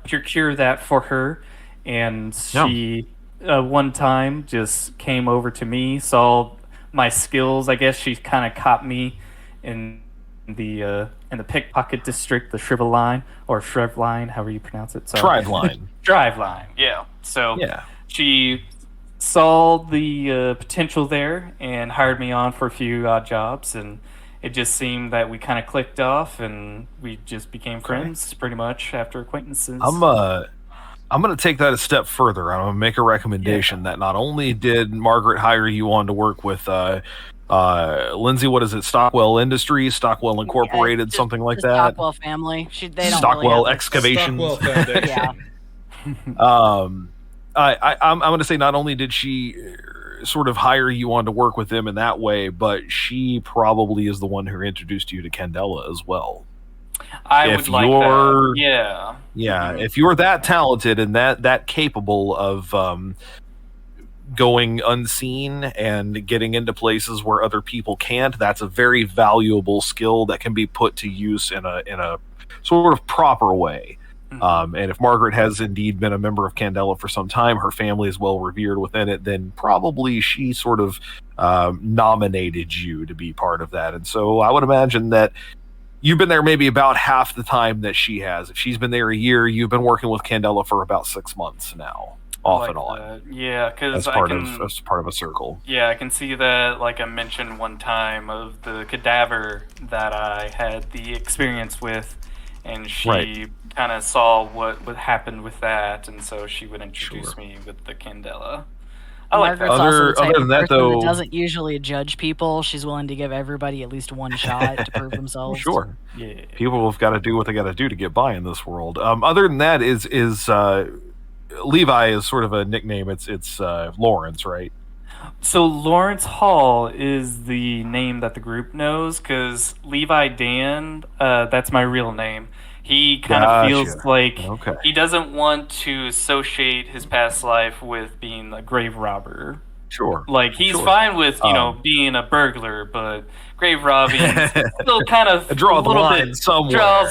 procure that for her. And she, one time, just came over to me, saw my skills. I guess she kind of caught me in the pickpocket district, the Shrivel line, or Shrev line, however you pronounce it. So, Drive line. Drive line, yeah. So she saw the potential there and hired me on for a few odd jobs, and it just seemed that we kind of clicked off, and we just became friends pretty much after acquaintances. I'm going to take that a step further. I'm going to make a recommendation that not only did Margaret hire you on to work with Lindsey, what is it, Stockwell Industries, Stockwell Incorporated, something like that? Stockwell family. They don't Stockwell really Excavations. Stockwell Foundation. I'm going to say not only did she sort of hire you on to work with them in that way, but she probably is the one who introduced you to Candela as well. I would like that. Yeah. Yeah. If you're that talented and that capable of going unseen and getting into places where other people can't, that's a very valuable skill that can be put to use in a sort of proper way. And if Margaret has indeed been a member of Candela for some time, her family is well revered within it, then probably she sort of nominated you to be part of that. And so I would imagine that you've been there maybe about half the time that she has. If she's been there a year, you've been working with Candela for about 6 months now, off and on. Yeah, because that's part of a circle. Yeah, I can see that. Like I mentioned one time of the cadaver that I had the experience with, and she kind of saw what happened with that, and so she would introduce me with the Candela. I like that. Also the type other than of that, person though, that doesn't usually judge people. She's willing to give everybody at least one shot to prove themselves. Sure. Yeah. People have got to do what they got to do to get by in this world. Other than that, is Levi is sort of a nickname. It's Lawrence, right? So Lawrence Hall is the name that the group knows, because Levi Dan, that's my real name. He kind of feels like he doesn't want to associate his past life with being a grave robber. Sure. Like, he's fine with, being a burglar, but grave robbing still kind of draws the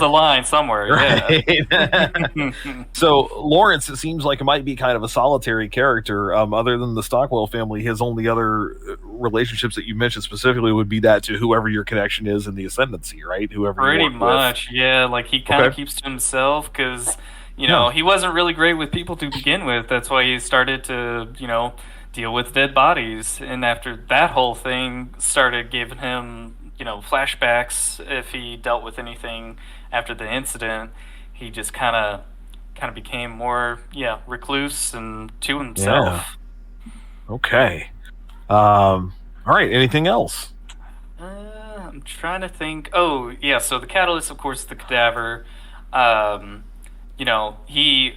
line somewhere. Right. Yeah. So Lawrence, it seems like it might be kind of a solitary character. Other than the Stockwell family, his only other relationships that you mentioned specifically would be that to whoever your connection is in the Ascendancy, right? Whoever. Pretty much, yeah. Like, he kind of keeps to himself because, he wasn't really great with people to begin with. That's why he started to, deal with dead bodies, and after that whole thing started giving him flashbacks if he dealt with anything after the incident, he just kind of became more recluse and to himself. Okay. All right, anything else? I'm trying to think. So the catalyst, of course, the cadaver. He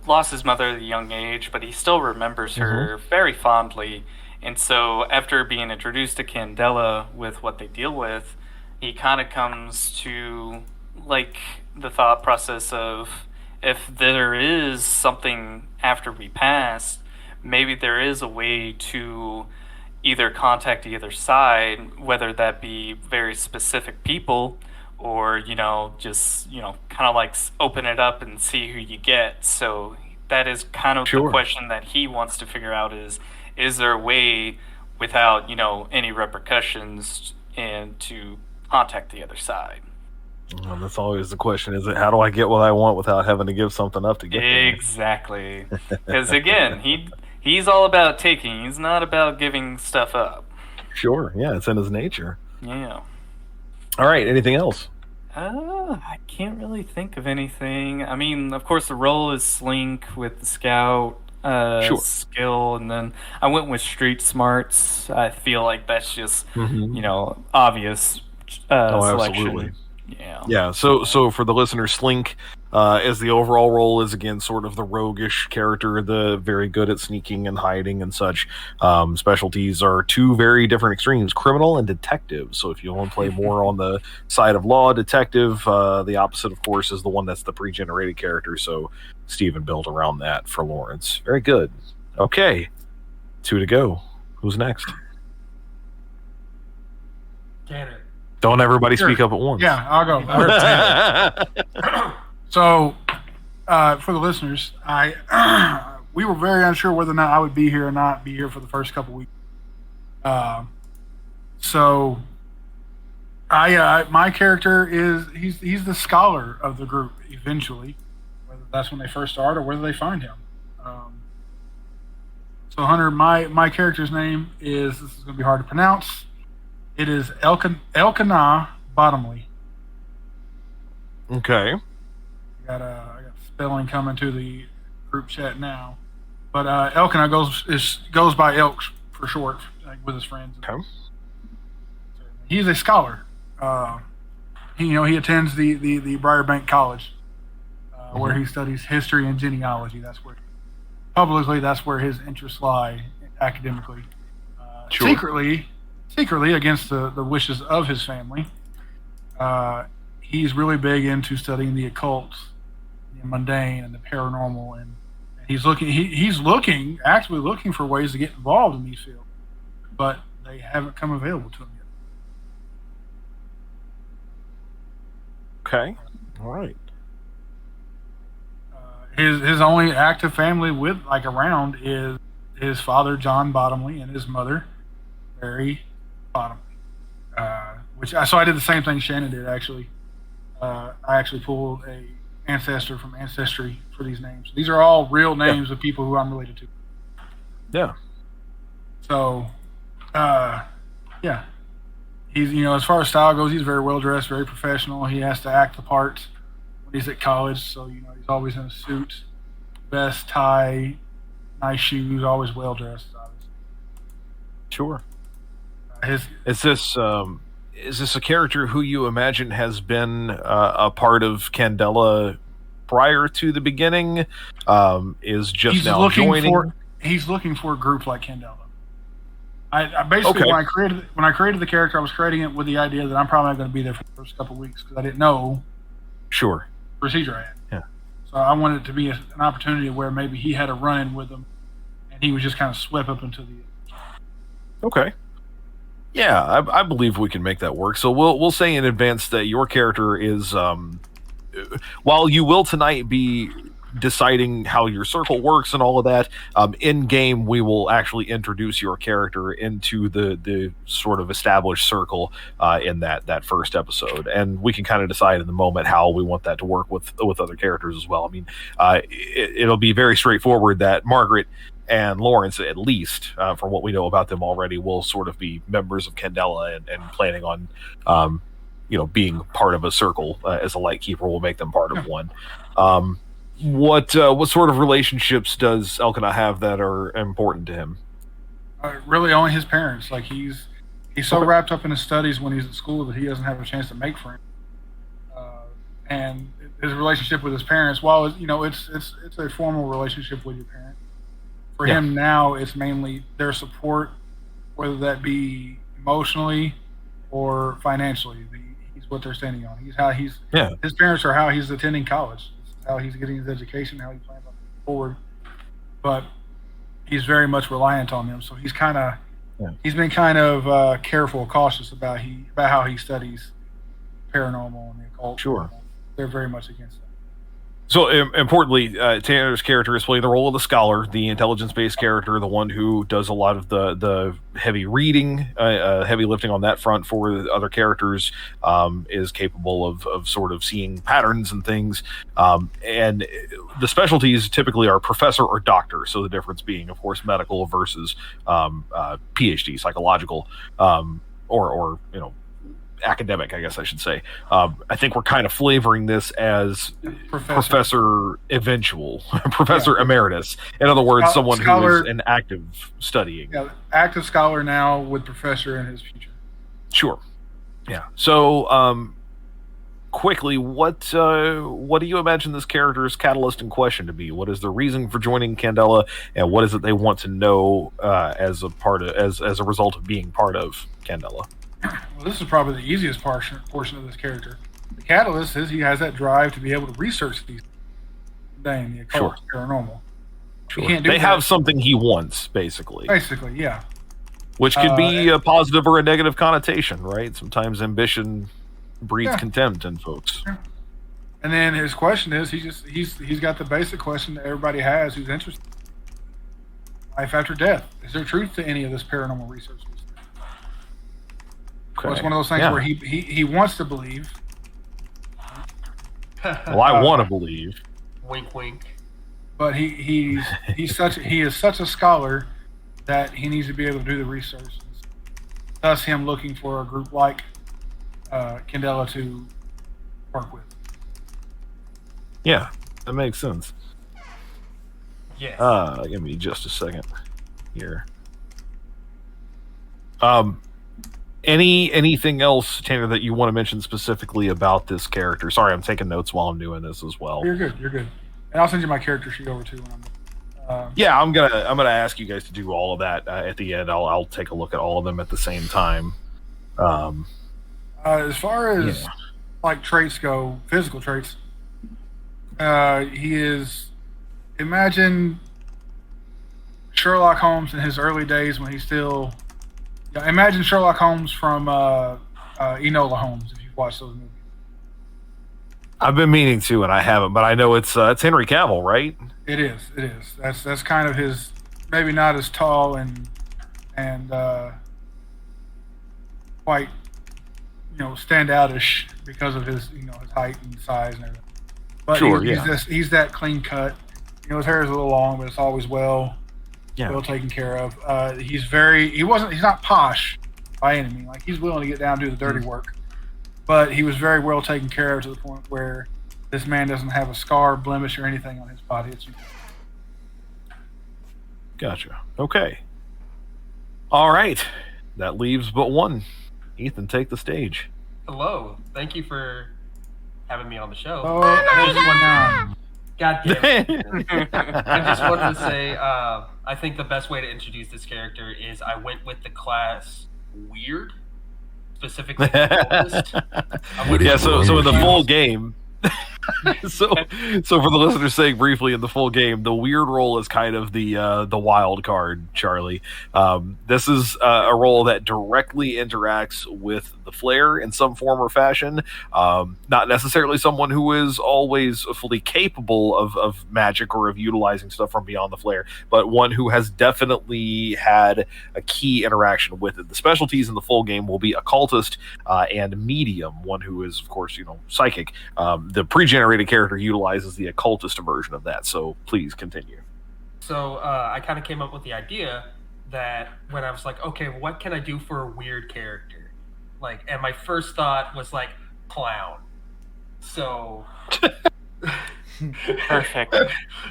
lost his mother at a young age, but he still remembers her very fondly. And so after being introduced to Candela with what they deal with, he kind of comes to, like, the thought process of, if there is something after we pass, maybe there is a way to either contact the other side, whether that be very specific people, or just kind of like open it up and see who you get. So that is kind of the question that he wants to figure out: is there a way without any repercussions and to contact the other side? Well, that's always the question: is it how do I get what I want without having to give something up to get there? Exactly. Because again, he's all about taking. He's not about giving stuff up. Sure, yeah, it's in his nature. Yeah. All right, anything else? I can't really think of anything. I mean, of course, the role is Slink with the scout Sure. skill, and then I went with street smarts. I feel like that's just Mhm. obvious selection. Absolutely. Yeah. Yeah, so for the listener, Slink, as the overall role is again sort of the roguish character, the very good at sneaking and hiding and such. Specialties are two very different extremes: criminal and detective. So if you want to play more on the side of law, detective, the opposite, of course, is the one that's the pre-generated character. So Steven built around that for Lawrence. Very good. Okay, 2 to go. Who's next? Tanner. Don't everybody Sure. speak up at once. Yeah, I'll go. So, for the listeners, we were very unsure whether or not I would be here or not be here for the first couple weeks. So, my character is he's the scholar of the group eventually, whether that's when they first start or whether they find him. So, Hunter, my character's name is, this is going to be hard to pronounce. It is Elkanah Bottomley. Okay. I got spelling coming to the group chat now, but Elkanah goes by Elks for short, like with his friends. Okay. He's a scholar. He attends the Briarbank College, where he studies history and genealogy. That's where his interests lie academically. Sure. Secretly, against the wishes of his family, he's really big into studying the occult, the mundane, and the paranormal, and he's actively looking for ways to get involved in these fields, but they haven't come available to him yet. Okay. All right. His only active family around is his father John Bottomley and his mother Mary Bottomley. So I did the same thing Shannon did actually. I actually pulled a ancestor from Ancestry for these names. These are all real names of people who I'm related to. Yeah. So, yeah. He's, as far as style goes, he's very well dressed, very professional. He has to act the part when he's at college. So, he's always in a suit, vest, tie, nice shoes, always well dressed, obviously. Sure. Is this a character who you imagine has been a part of Candela prior to the beginning? Is just now joining? He's looking for a group like Candela. I basically, when I created the character, I was creating it with the idea that I'm probably not going to be there for the first couple of weeks because I didn't know Sure. procedure I had. Yeah. So I wanted it to be an opportunity where maybe he had a run-in with them, and he was just kind of swept up into the. Okay. Yeah, I believe we can make that work. So we'll say in advance that your character is, while you will tonight be deciding how your circle works and all of that, in game we will actually introduce your character into the sort of established circle in that first episode, and we can kind of decide in the moment how we want that to work with other characters as well. I mean, it'll be very straightforward that Margaret and Lawrence, at least from what we know about them already, will sort of be members of Candela and planning on being part of a circle as a lightkeeper. Will make them part of one. What sort of relationships does Elkanah have that are important to him? Really, only his parents. Like he's so wrapped up in his studies when he's at school that he doesn't have a chance to make friends. And his relationship with his parents, while it's a formal relationship with your parents, for him now it's mainly their support, whether that be emotionally or financially. He's what they're standing on. His parents are how he's attending college. How he's getting his education, how he plans on moving forward, but he's very much reliant on them. So he's been kind of careful, cautious about how he studies paranormal and the occult. Sure, they're very much against So importantly, Tanner's character is playing the role of the scholar, the intelligence-based character, the one who does a lot of the heavy reading, heavy lifting on that front for the other characters, is capable of sort of seeing patterns and things. And the specialties typically are professor or doctor. So the difference being, of course, medical versus PhD, psychological, or academic, I guess I should say. I think we're kind of flavoring this as Professor Eventual, Professor Emeritus. In other words, someone scholar, who is an active studying. Yeah, active scholar now with Professor in his future. Sure. Yeah. So, quickly, what do you imagine this character's catalyst in question to be? What is the reason for joining Candela, and what is it they want to know as a result of being part of Candela? Well, this is probably the easiest portion of this character. The catalyst is he has that drive to be able to research these things, the occult, paranormal. Sure. He can't do they that. have something he wants, basically. Basically, yeah. Which could be a positive or a negative connotation, right? Sometimes ambition breeds contempt in folks. Yeah. And then his question is, he's got the basic question that everybody has who's interested. Life after death. Is there truth to any of this paranormal research? Okay. Well, it's one of those things where he wants to believe. Well, I want to believe. Wink, wink. But he is such a scholar that he needs to be able to do the research. Thus, him looking for a group like Candela to work with. Yeah, that makes sense. Yes. Give me just a second here. Anything else, Tanner, that you want to mention specifically about this character? Sorry, I'm taking notes while I'm doing this as well. You're good. And I'll send you my character sheet over too when I'm. Yeah, I'm gonna ask you guys to do all of that at the end. I'll take a look at all of them at the same time. As far as like traits go, physical traits, he is. Imagine Sherlock Holmes in his early days when he's still. Imagine Sherlock Holmes from Enola Holmes, if you've watched those movies. I've been meaning to, and I haven't, but I know it's Henry Cavill, right? It is. That's kind of his. Maybe not as tall and quite standoutish because of his his height and size and everything. But he's that clean cut. His hair is a little long, but it's always well taken care of. He's not posh by any means. Like, he's willing to get down and do the dirty work. But he was very well taken care of to the point where this man doesn't have a scar, blemish, or anything on his body. Gotcha. Okay. All right. That leaves but one. Ethan, take the stage. Hello. Thank you for having me on the show. Oh my God. God damn it. I just wanted to say, I think the best way to introduce this character is I went with the class Weird, specifically the oldest. So in the full game, so for the listeners saying briefly, in the full game, the weird role is kind of the wild card, Charlie. This is a role that directly interacts with the Flare in some form or fashion. Not necessarily someone who is always fully capable of magic or of utilizing stuff from beyond the Flare, but one who has definitely had a key interaction with it. The specialties in the full game will be occultist and medium, one who is, of course, psychic. The pre-generated character utilizes the occultist version of that, so please continue. So I kind of came up with the idea that when I was like, okay, what can I do for a weird character? And my first thought was like clown. So perfect.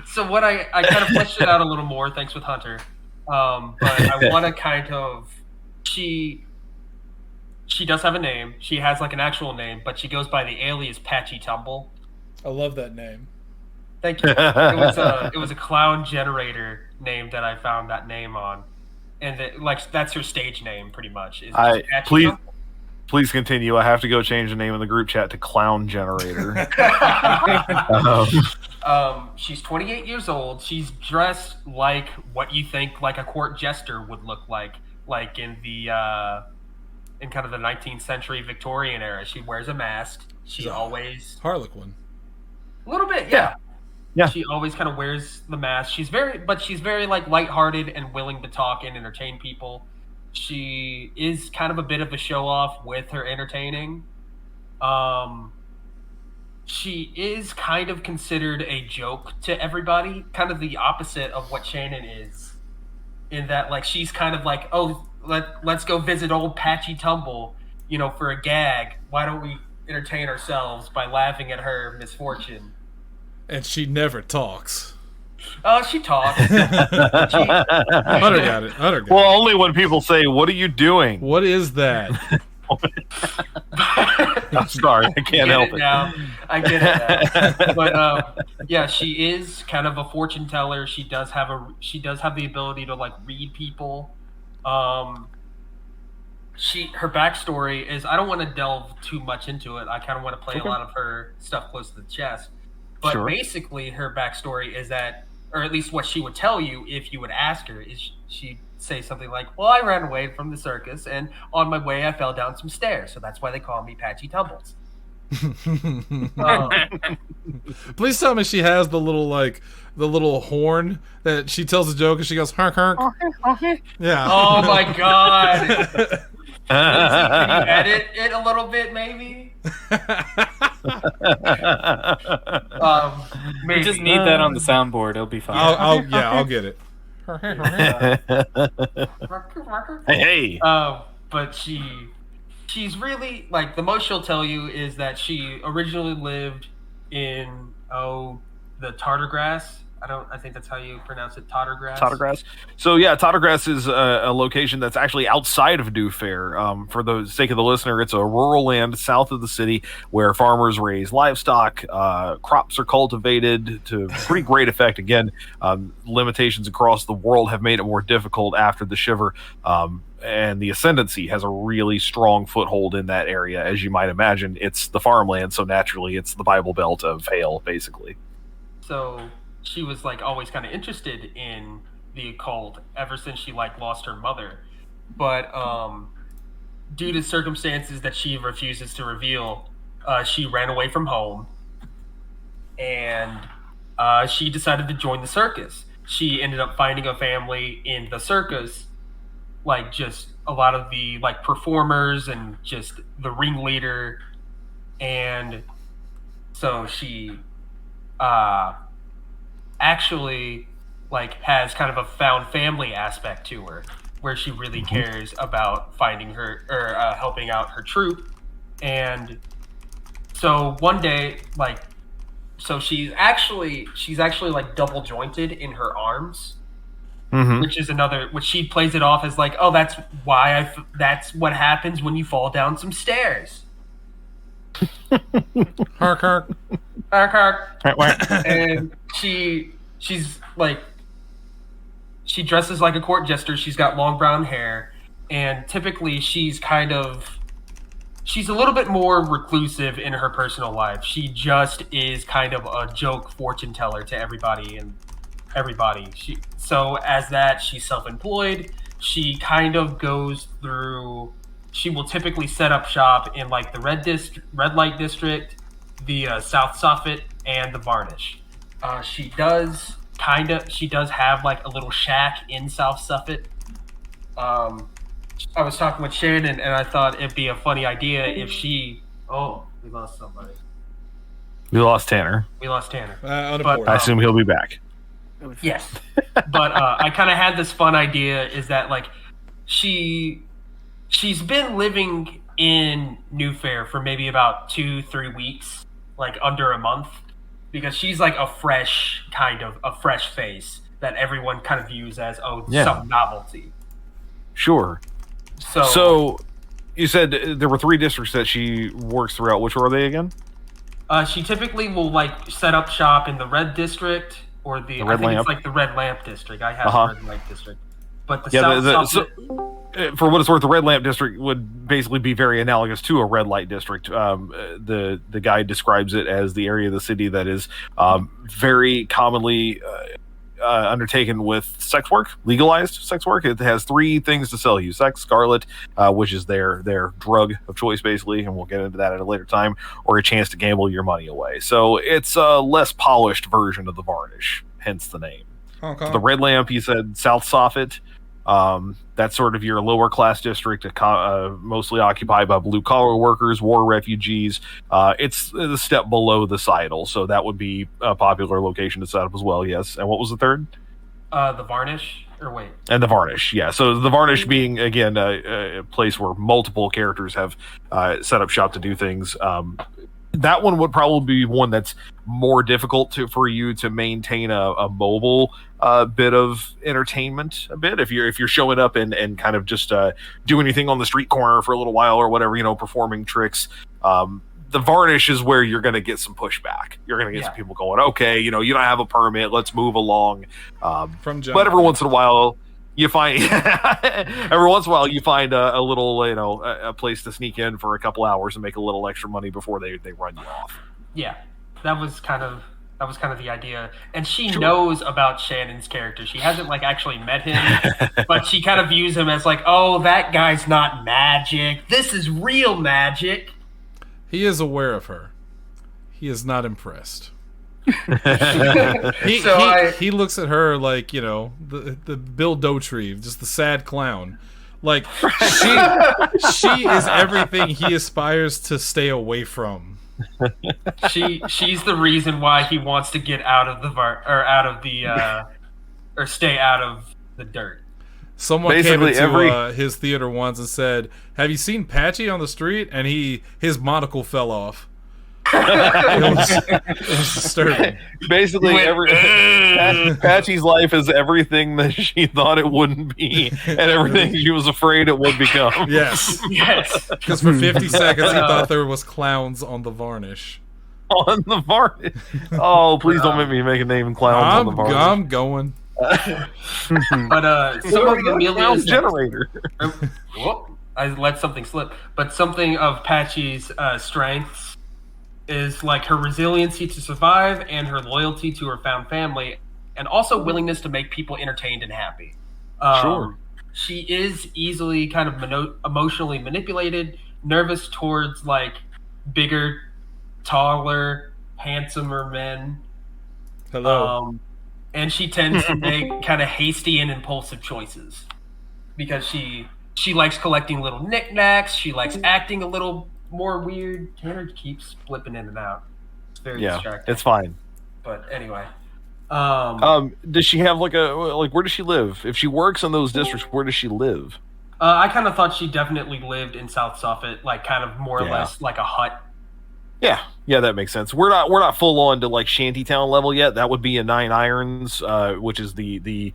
So what I kind of fleshed it out a little more, thanks with Hunter. But I want to kind of she does have a name. She has an actual name, but she goes by the alias Patchy Tumble. I love that name. Thank you. It was a clown generator name that I found that name on, and that's her stage name pretty much. Please continue. I have to go change the name in the group chat to Clown Generator. She's 28 years old. She's dressed like what you think a court jester would look like in the in kind of the 19th century Victorian era. She wears a mask. She always Harlequin. A little bit, yeah. Yeah. She always kind of wears the mask. She's very like lighthearted and willing to talk and entertain people. She is kind of a bit of a show off with her entertaining. She is kind of considered a joke to everybody, kind of the opposite of what Shannon is. In that, like, she's kind of like, oh, let's go visit old Patchy Tumble, for a gag. Why don't we entertain ourselves by laughing at her misfortune? And she never talks. Oh, she talks. Hunter got it. Well, only when people say, "What are you doing?" What is that? I'm sorry, I can't help it. Now. I get it now. But yeah, she is kind of a fortune teller. She does have the ability to like read people. Her backstory is, I don't want to delve too much into it. I kind of want to play a lot of her stuff close to the chest. But basically, her backstory is that, or at least what she would tell you if you would ask her, is she'd say something like, well, I ran away from the circus, and on my way I fell down some stairs, so that's why they call me Patchy Tumbles. Please tell me she has the little horn that she tells a joke and she goes, "Hark, hark." Yeah. Oh my god. Lindsey, can you edit it a little bit, maybe? We just need that on the soundboard. It'll be fine. I'll get it. Hey. But she's really, like, the most she'll tell you is that she originally lived in the Tartargrass. I think that's how you pronounce it, Tartargrass. Tartargrass. So yeah, Tartargrass is a location that's actually outside of New Fair. For the sake of the listener, it's a rural land south of the city where farmers raise livestock, crops are cultivated to pretty great effect. Again, limitations across the world have made it more difficult after the Shiver. And the Ascendancy has a really strong foothold in that area, as you might imagine. It's the farmland, so naturally it's the Bible Belt of Hale, basically. So she was like always kind of interested in the occult ever since she like lost her mother, but due to circumstances that she refuses to reveal, she ran away from home, and she decided to join the circus. She ended up finding a family in the circus, like just a lot of the like performers and just the ringleader, and so she actually like has kind of a found family aspect to her, where she really cares about finding her or helping out her troupe. And so one day, like, so she's actually like double jointed in her arms, which is which she plays it off as like, oh, that's what happens when you fall down some stairs. Hark, hark. Hark, hark. And she's like, she dresses like a court jester. She's got long brown hair, and typically she's a little bit more reclusive in her personal life. She just is kind of a joke fortune teller to everybody. So as that, she's self-employed. She kind of goes through. She will typically set up shop in like the red light district, the South Suffolk, and the Varnish. She does have like a little shack in South Suffolk. I was talking with Shannon, and I thought it'd be a funny idea if she. Oh, we lost somebody. We lost Tanner. Unimportant. I assume he'll be back. Yes, but I kind of had this fun idea. Is that like she's been living in New Fair for maybe about 2-3 weeks, like under a month, because she's like a fresh face that everyone kind of views as some novelty. Sure. So you said there were 3 districts that she works throughout. Which were they again? She typically will like set up shop in the red district or the Red Lamp. It's like the Red Lamp district. I have the Red Lamp district, but for what it's worth, the Red Lamp district would basically be very analogous to a red light district. The guide describes it as the area of the city that is very commonly undertaken with sex work, legalized sex work. It has 3 things to sell you: sex, scarlet, which is their drug of choice, basically, and we'll get into that at a later time, or a chance to gamble your money away. So it's a less polished version of the Varnish, hence the name. Okay. The Red Lamp, you said South Soffit. That's sort of your lower class district, mostly occupied by blue collar workers, war refugees. It's a step below the Seidel, so that would be a popular location to set up as well. Yes. And what was the third? The Varnish, or wait. And the Varnish, yeah. So the Varnish being, again, a place where multiple characters have set up shop to do things. That one would probably be one that's more difficult for you to maintain a mobile bit of entertainment. A bit if you're showing up and kind of just doing anything on the street corner for a little while or whatever, performing tricks. The Varnish is where you're going to get some pushback. You're going to get some people going, okay, you don't have a permit, let's move along. From John. But every once in a while, you find a little, a place to sneak in for a couple hours and make a little extra money before they run you off. Yeah, that was kind of the idea. And she knows about Shannon's character. She hasn't actually met him, but she kind of views him as oh, that guy's not magic. This is real magic. He is aware of her. He is not impressed. He looks at her like, the Bill Dauterive, just the sad clown. She is everything he aspires to stay away from. She's the reason why he wants to get out of or stay out of the dirt. Someone Basically, came into his theater once and said, "Have you seen Patchy on the street?" And his monocle fell off. It was disturbing. Basically, Patchy's life is everything that she thought it wouldn't be, and everything she was afraid it would become. Yes. Because for 50 seconds he thought there was clowns on the Varnish. On the Varnish. Oh, please don't make me make a name clowns on the Varnish. I'm going. But some of Amelia's generator. I let something slip. But something of Patchy's strengths is her resiliency to survive and her loyalty to her found family, and also willingness to make people entertained and happy. Sure. She is easily kind of emotionally manipulated, nervous towards bigger, taller, handsomer men. Hello. And she tends to make kind of hasty and impulsive choices because she likes collecting little knickknacks. She likes acting a little more weird. Tanner keeps flipping in and out. It's very distracting. It's fine. But anyway, does she have where does she live? If she works in those districts, where does she live? I kind of thought she definitely lived in South Suffolk, kind of more or less like a hut. Yeah, that makes sense. We're not full on to shantytown level yet. That would be in Nine Irons, which is the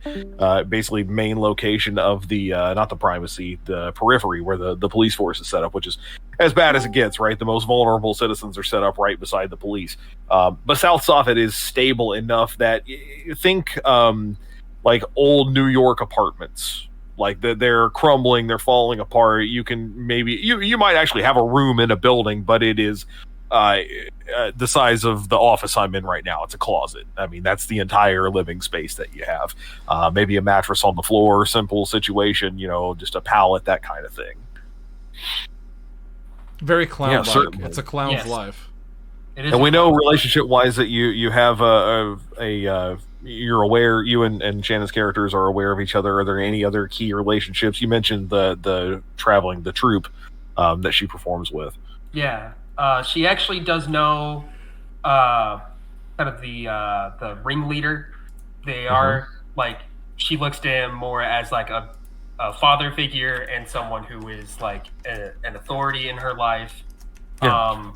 basically main location of the not the primacy, the periphery where the police force is set up, which is as bad as it gets. Right, the most vulnerable citizens are set up right beside the police. But South Suffolk is stable enough that you think old New York apartments. They're crumbling, they're falling apart. You can maybe you might actually have a room in a building, but it is the size of the office I'm in right now. It's a closet. I mean, that's the entire living space that you have. Maybe a mattress on the floor, simple situation, just a pallet, that kind of thing. Very clown-like. Certainly. It's a clown's life. And we know relationship-wise that you have you're aware, you and Shannon's characters are aware of each other. Are there any other key relationships? You mentioned the traveling, the troupe that she performs with. Yeah. She actually does know kind of the ringleader. They are she looks to him more as a father figure and someone who is an authority in her life. Yeah.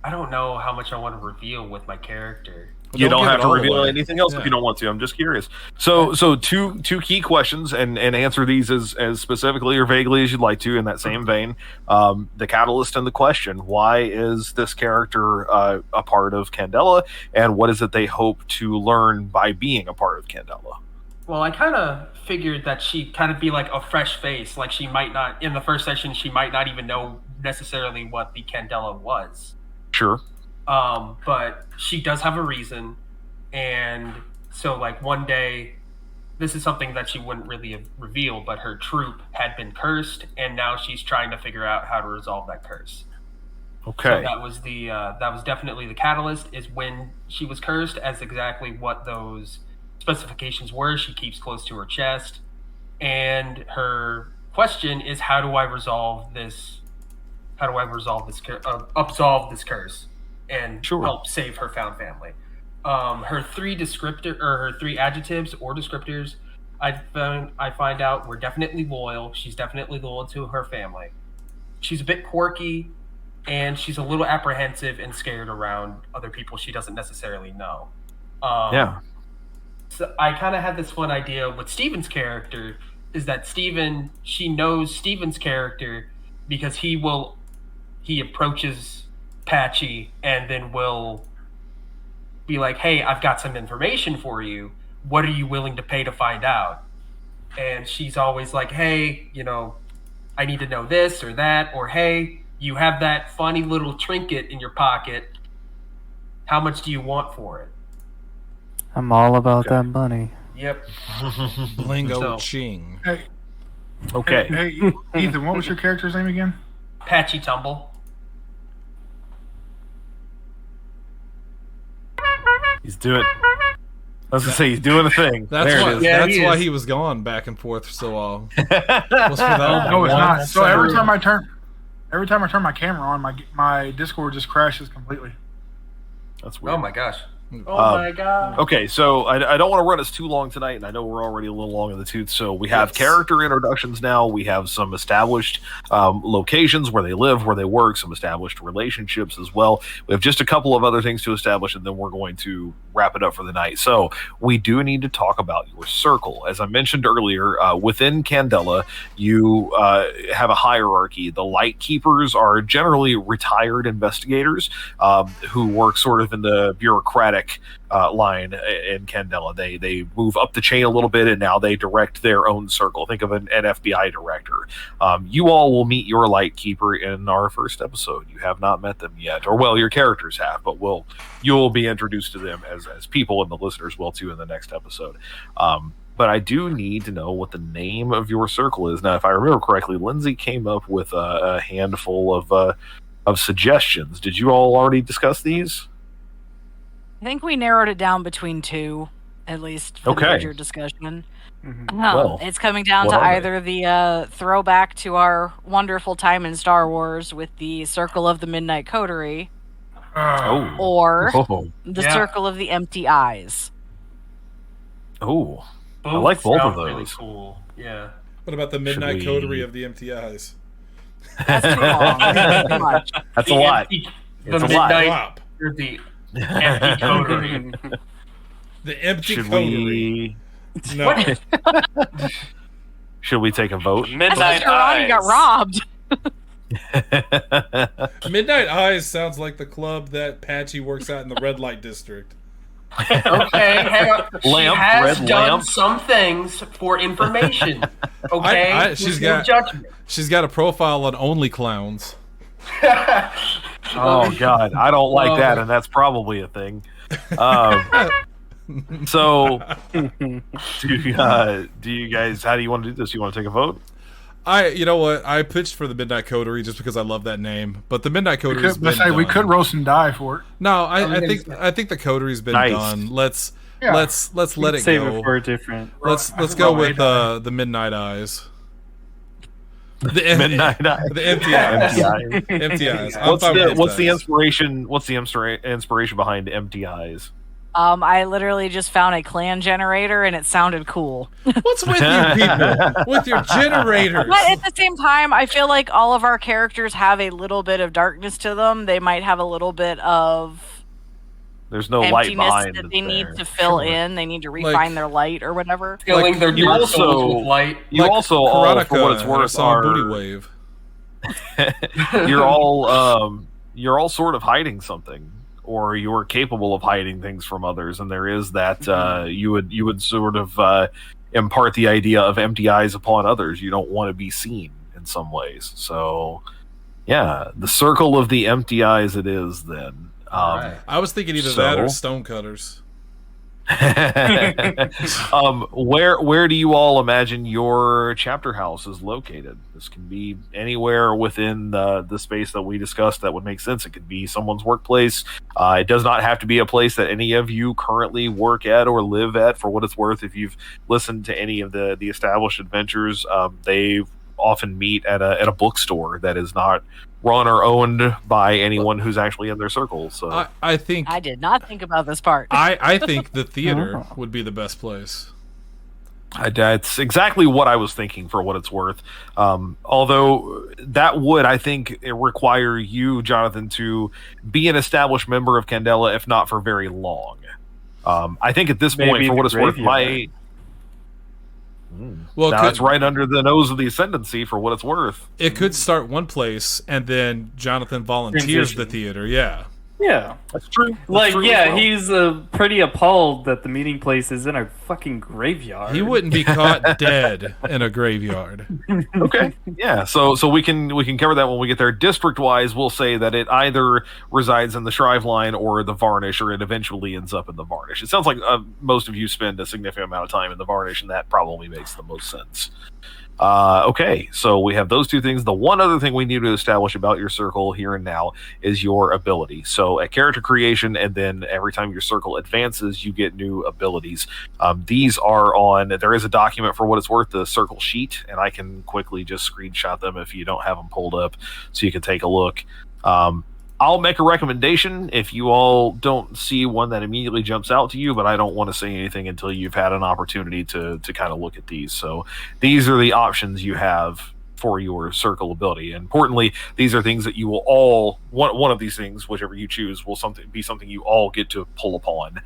I don't know how much I want to reveal with my character. You don't have to reveal anything else if you don't want to. I'm just curious. So two key questions, and answer these as specifically or vaguely as you'd like to in that same vein. The catalyst and the question: why is this character a part of Candela, and what is it they hope to learn by being a part of Candela? Well, I kind of figured that she'd kind of be a fresh face. She might not, in the first session, she might not even know necessarily what the Candela was. Sure. But she does have a reason, And so, like, one day, this is something that she wouldn't really have revealed, but her troop had been cursed, and now she's trying to figure out how to resolve that curse. Okay. So that was definitely the catalyst, is when she was cursed, as exactly what those specifications were. She keeps close to her chest, and her question is, how do I resolve this? How do I absolve this curse and help save her found family? Her three adjectives or descriptors, I find out, were definitely loyal. She's definitely loyal to her family. She's a bit quirky, and she's a little apprehensive and scared around other people she doesn't necessarily know. So I kind of had this fun idea with Steven's character, is that she knows Steven's character because he approaches Patchy and then will be like, hey, I've got some information for you. What are you willing to pay to find out? And she's always like, hey, I need to know this or that, or hey, you have that funny little trinket in your pocket. How much do you want for it? I'm all about that money. Yep. Blingo Ching. Hey, Okay. hey, Ethan, what was your character's name again? Patchy Tumble. He's doing. I was gonna say he's doing a thing. That's there why. it is. Yeah, That's he why is. he was going back and forth so long. Was for that No, it's one not. So every second. time I turn my camera on, my Discord just crashes completely. That's weird. Oh my gosh. Oh my god. Okay, so I don't want to run us too long tonight, and I know we're already a little long in the tooth. So we have character introductions now. We have some established locations where they live, where they work, some established relationships as well. We have just a couple of other things to establish, and then we're going to wrap it up for the night. So we do need to talk about your circle. As I mentioned earlier, within Candela, you have a hierarchy. The Light Keepers are generally retired investigators who work sort of in the bureaucratic line in Candela. They move up the chain a little bit, and now they direct their own circle. Think of an FBI director. You all will meet your Light Keeper in our first episode. You have not met them yet, or well, your characters have, but you'll be introduced to them as people, and the listeners will too in the next episode. But I do need to know what the name of your circle is. Now, if I remember correctly, Lindsey came up with a handful of suggestions. Did you all already discuss these? I think we narrowed it down between two, at least for the major discussion. Well, it's coming down to either the throwback to our wonderful time in Star Wars with the Circle of the Midnight Coterie, or the Circle of the Empty Eyes. Oh, I like both of those. Really cool. Yeah. What about the Midnight Coterie of the Empty Eyes? That's too long. That's too much. That's a lot. The It's a midnight lot. or the empty coterie. The Empty Should Coterie. we? No. Should we take a vote? Midnight Ronnie got Eyes. robbed. Midnight Eyes sounds like the club that Patchy works at in the red light district. Okay, hang on. She Lamp, has red done lamp. some things for information. Okay, she's With no got- judgment. She's got a profile on Only Clowns. Oh God, I don't like that, and that's probably a thing. So, do you guys? How do you want to do this? You want to take a vote? You know what? I pitched for the Midnight Coterie just because I love that name. But the Midnight Coterie's been done. We could roast and die for it. No, I think the Coterie's been Nice. done. Let's Yeah. let it Save go. it for a different. Let's I go forgot with what the Midnight Eyes. Midnight Eye. The Empty Eyes. Empty Eyes. Empty Eyes. I'm fine with What's the Eyes. inspiration? What's the inspiration behind Empty Eyes? I literally just found a clan generator and it sounded cool. What's with you people? With your generators? But at the same time, I feel like all of our characters have a little bit of darkness to them. They might have a little bit of There's no light emptiness behind that it they there. need to fill in. They need to refine their light or whatever. Filling their you dark also- souls with light. You also, all, Karateka for what it's and her worth, song are Booty Wave. you're all sort of hiding something, or you're capable of hiding things from others, and there is that you would sort of impart the idea of empty eyes upon others. You don't want to be seen in some ways. So yeah, the Circle of the Empty Eyes it is then. Right. I was thinking either that or Stonecutters. Where do you all imagine your chapter house is located? This can be anywhere within the space that we discussed that would make sense. It could be someone's workplace. It does not have to be a place that any of you currently work at or live at. For what it's worth, if you've listened to any of the established adventures, they often meet at a bookstore that is not run or owned by anyone who's actually in their circle. So I think I did not think about this part. I think the theater would be the best place. That's exactly what I was thinking, for what it's worth. Although that would, I think, require you, Jonathan, to be an established member of Candela, if not for very long. I think at this point, Maybe for what the it's worth, graveyard. Well, now it's right under the nose of the Ascendancy, for what it's worth. It could start one place, and then Jonathan volunteers the Transition. theater. Yeah. Yeah. That's true. Like, yeah, he's pretty appalled that the meeting place is in a fucking graveyard. He wouldn't be caught dead in a graveyard. Okay. Yeah. So we can cover that when we get there. District wise, we'll say that it either resides in the Shrive Line or the Varnish, or it eventually ends up in the Varnish. It sounds like most of you spend a significant amount of time in the Varnish, and that probably makes the most sense. Okay, so we have those two things. The one other thing we need to establish about your circle here and now is your ability. So at character creation, and then every time your circle advances, you get new abilities. These are on, there is a document, for what it's worth, the circle sheet, and I can quickly just screenshot them if you don't have them pulled up so you can take a look. I'll make a recommendation if you all don't see one that immediately jumps out to you, but I don't want to say anything until you've had an opportunity to kind of look at these. So these are the options you have for your circle ability. And importantly, these are things that you will all, one of these things, whichever you choose, will be something you all get to pull upon,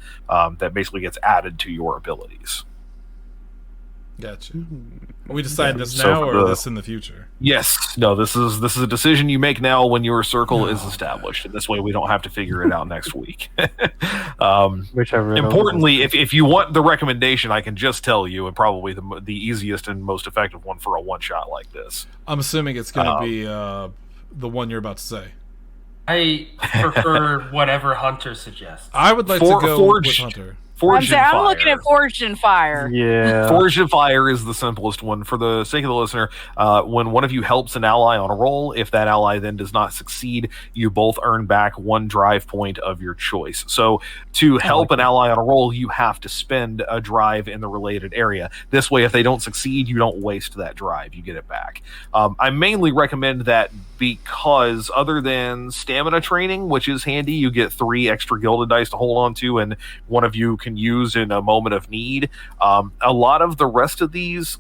that basically gets added to your abilities. Gotcha. We decide this So now, for or this in the future? Yes. No, this is a decision you make now when your circle is established. And this way we don't have to figure it out next week. Whichever. Importantly, if you want the recommendation, I can just tell you, and probably the easiest and most effective one for a one-shot like this. I'm assuming it's going to be the one you're about to say. I prefer whatever Hunter suggests. I would like to go with Hunter. Forged in I'm Fire. looking at Forged in Fire. Yeah. Forged in Fire is the simplest one. For the sake of the listener, when one of you helps an ally on a roll, if that ally then does not succeed, you both earn back one drive point of your choice. So to help an ally on a roll, you have to spend a drive in the related area. This way, if they don't succeed, you don't waste that drive. You get it back. I mainly recommend that because other than stamina training, which is handy, you get 3 extra gilded dice to hold on to, and one of you can use in a moment of need. A lot of the rest of these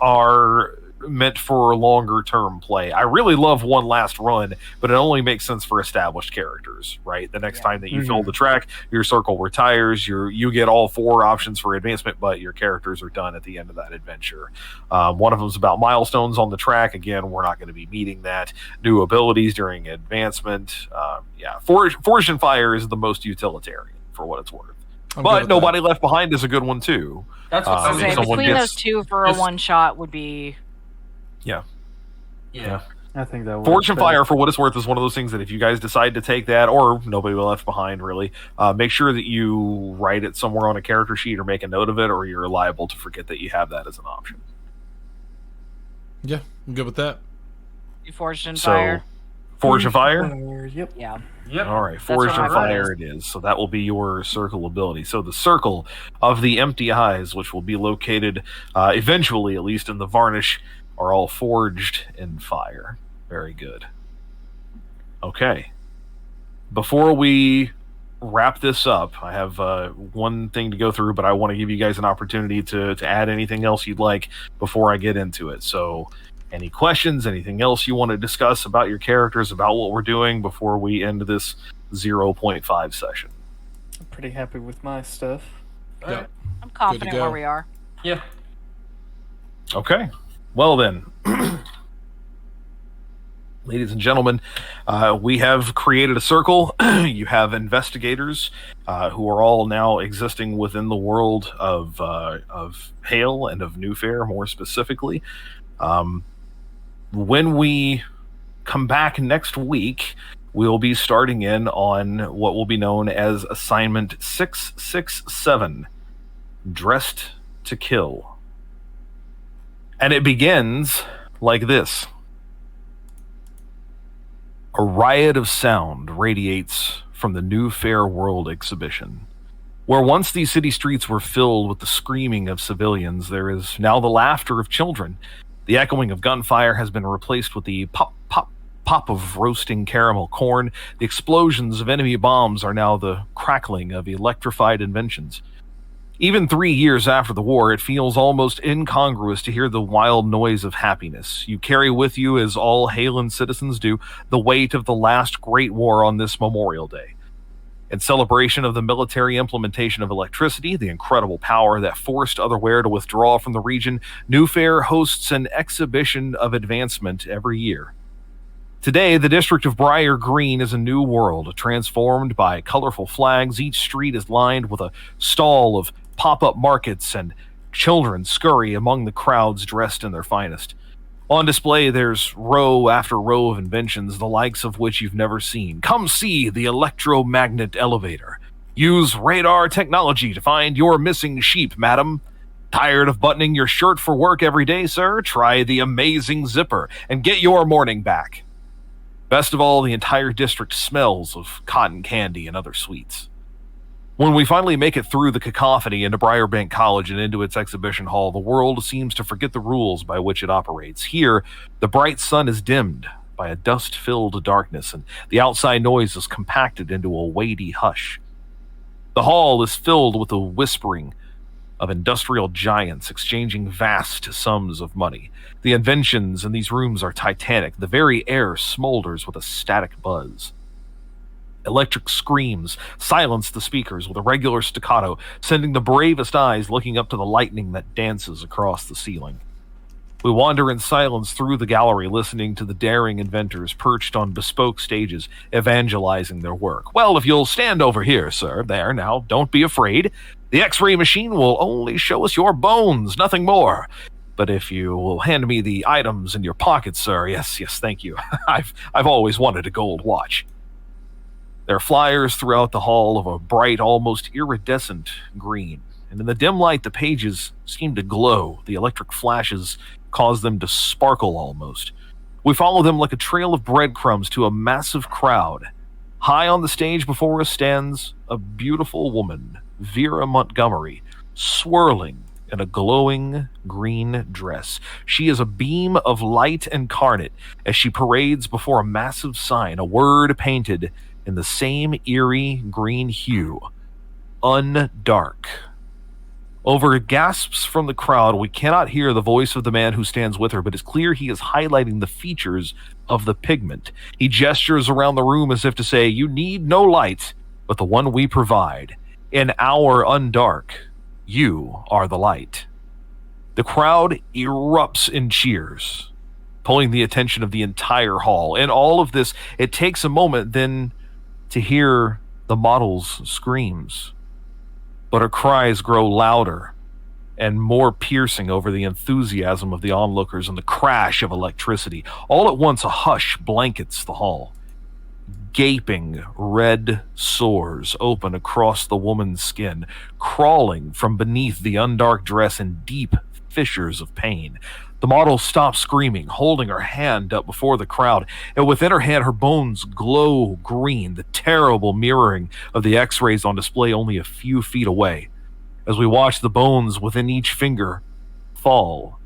are meant for longer term play. I really love One Last Run, but it only makes sense for established characters, right? The next time that you fill the track, your circle retires, you get all 4 options for advancement, but your characters are done at the end of that adventure. One of them is about milestones on the track. Again, we're not going to be meeting that. New abilities during advancement. Forged in Fire is the most utilitarian, for what it's worth. But Nobody Left Behind is a good one too. That's what Okay, between those two for a one shot would be. Yeah. I think that Forged in Fire, for what it's worth, is one of those things that if you guys decide to take that, or Nobody Left Behind, really, make sure that you write it somewhere on a character sheet or make a note of it, or you're liable to forget that you have that as an option. Yeah, I'm good with that. Forged in Fire. Forged in Fire? Yep. Yeah. Yep. All right, Forged in Fire it is. So that will be your circle ability. So the Circle of the Empty Eyes, which will be located eventually, at least in the Varnish, are all forged in fire. Very good. Okay. Before we wrap this up, I have one thing to go through, but I want to give you guys an opportunity to add anything else you'd like before I get into it. So any questions, anything else you want to discuss about your characters, about what we're doing before we end this 0.5 session? I'm pretty happy with my stuff. Yeah. I'm confident where we are. Yeah. Okay. Well then, ladies and gentlemen, we have created a circle. You have investigators who are all now existing within the world of Hale and of New Fair, more specifically. When we come back next week, we'll be starting in on what will be known as Assignment 667, Dressed to Kill. And it begins like this. A riot of sound radiates from the New Fair World exhibition. Where once these city streets were filled with the screaming of civilians, there is now the laughter of children. The echoing of gunfire has been replaced with the pop, pop, pop of roasting caramel corn. The explosions of enemy bombs are now the crackling of electrified inventions. Even 3 years after the war, it feels almost incongruous to hear the wild noise of happiness. You carry with you, as all Halen citizens do, the weight of the last great war on this Memorial Day. In celebration of the military implementation of electricity, the incredible power that forced Otherware to withdraw from the region, New Fair hosts an exhibition of advancement every year. Today, the district of Briar Green is a new world, transformed by colorful flags. Each street is lined with a stall of pop-up markets, and children scurry among the crowds dressed in their finest. On display, there's row after row of inventions, the likes of which you've never seen. Come see the electromagnet elevator. Use radar technology to find your missing sheep, madam. Tired of buttoning your shirt for work every day, sir? Try the amazing zipper and get your morning back. Best of all, the entire district smells of cotton candy and other sweets. When we finally make it through the cacophony into Briarbank College and into its exhibition hall, the world seems to forget the rules by which it operates. Here, the bright sun is dimmed by a dust-filled darkness, and the outside noise is compacted into a weighty hush. The hall is filled with the whispering of industrial giants exchanging vast sums of money. The inventions in these rooms are titanic. The very air smolders with a static buzz. Electric screams silence the speakers with a regular staccato, sending the bravest eyes looking up to the lightning that dances across the ceiling. We wander in silence through the gallery, listening to the daring inventors perched on bespoke stages, evangelizing their work. Well, if you'll stand over here, sir, there, now, don't be afraid. The X-ray machine will only show us your bones, nothing more. But if you will hand me the items in your pocket, sir, yes, thank you. I've always wanted a gold watch. There are flyers throughout the hall of a bright, almost iridescent green, and in the dim light the pages seem to glow. The electric flashes cause them to sparkle almost. We follow them like a trail of breadcrumbs to a massive crowd. High on the stage before us stands a beautiful woman, Vera Montgomery, swirling in a glowing green dress. She is a beam of light incarnate as she parades before a massive sign, a word painted in the same eerie green hue, Undark. Over gasps from the crowd, we cannot hear the voice of the man who stands with her, but it's clear he is highlighting the features of the pigment. He gestures around the room as if to say, you need no light but the one we provide. In our Undark, you are the light. The crowd erupts in cheers, pulling the attention of the entire hall. In all of this, it takes a moment then to hear the model's screams. But her cries grow louder and more piercing over the enthusiasm of the onlookers and the crash of electricity. All at once, a hush blankets the hall. Gaping red sores open across the woman's skin, crawling from beneath the undark dress in deep fissures of pain. The model stops screaming, holding her hand up before the crowd, and within her hand her bones glow green, the terrible mirroring of the x-rays on display only a few feet away. As we watch the bones within each finger fall,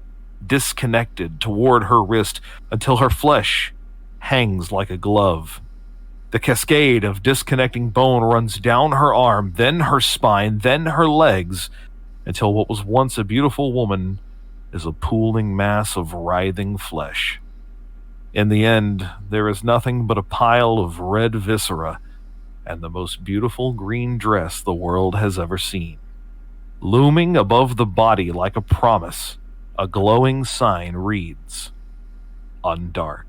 disconnected toward her wrist until her flesh hangs like a glove. The cascade of disconnecting bone runs down her arm, then her spine, then her legs, until what was once a beautiful woman is a pooling mass of writhing flesh. In the end, there is nothing but a pile of red viscera and the most beautiful green dress the world has ever seen. Looming above the body like a promise, a glowing sign reads, Undark.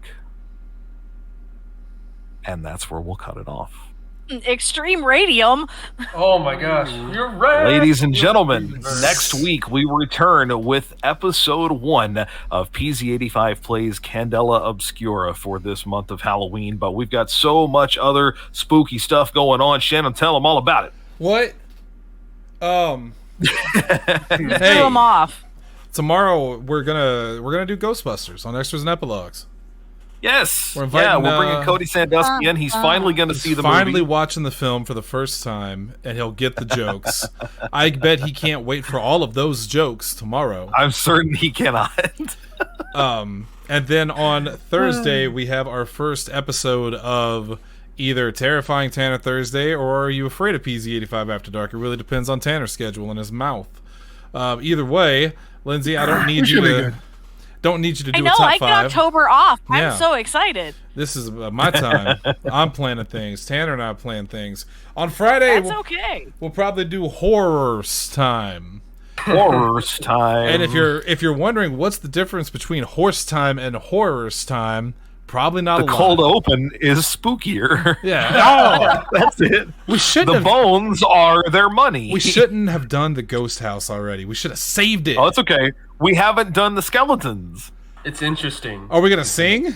And that's where we'll cut it off. Extreme Radium. Oh my gosh, you're right. Ladies and gentlemen, next week we return with episode 1 of PZ85 Plays Candela Obscura for this month of Halloween. But we've got so much other spooky stuff going on. Shannon, tell them all about it. What? Threw Hey, them off. tomorrow we're gonna do Ghostbusters on Extras and Epilogues. Yes. We're inviting, we're bringing Cody Sandusky in. He's finally going to see the Finally movie. watching the film for the first time, and he'll get the jokes. I bet he can't wait for all of those jokes tomorrow. I'm certain he cannot. And then on Thursday we have our first episode of either Terrifying Tanner Thursday or Are You Afraid of PZ85 After Dark? It really depends on Tanner's schedule and his mouth. Either way, Lindsay, I don't need you to do I a know, top I get 5. October off. Yeah. I'm so excited. This is my time. I'm planning things. Tanner and I plan things. On Friday, That's okay. we'll probably do horrors time. Horrors time. And if you're wondering what's the difference between horse time and horrors time, probably not the a lot. cold open is spookier. Yeah. That's it. We shouldn't The have. bones are their money. We shouldn't have done the ghost house already. We should have saved it. Oh, it's okay. We haven't done the skeletons. It's interesting. Are we gonna sing?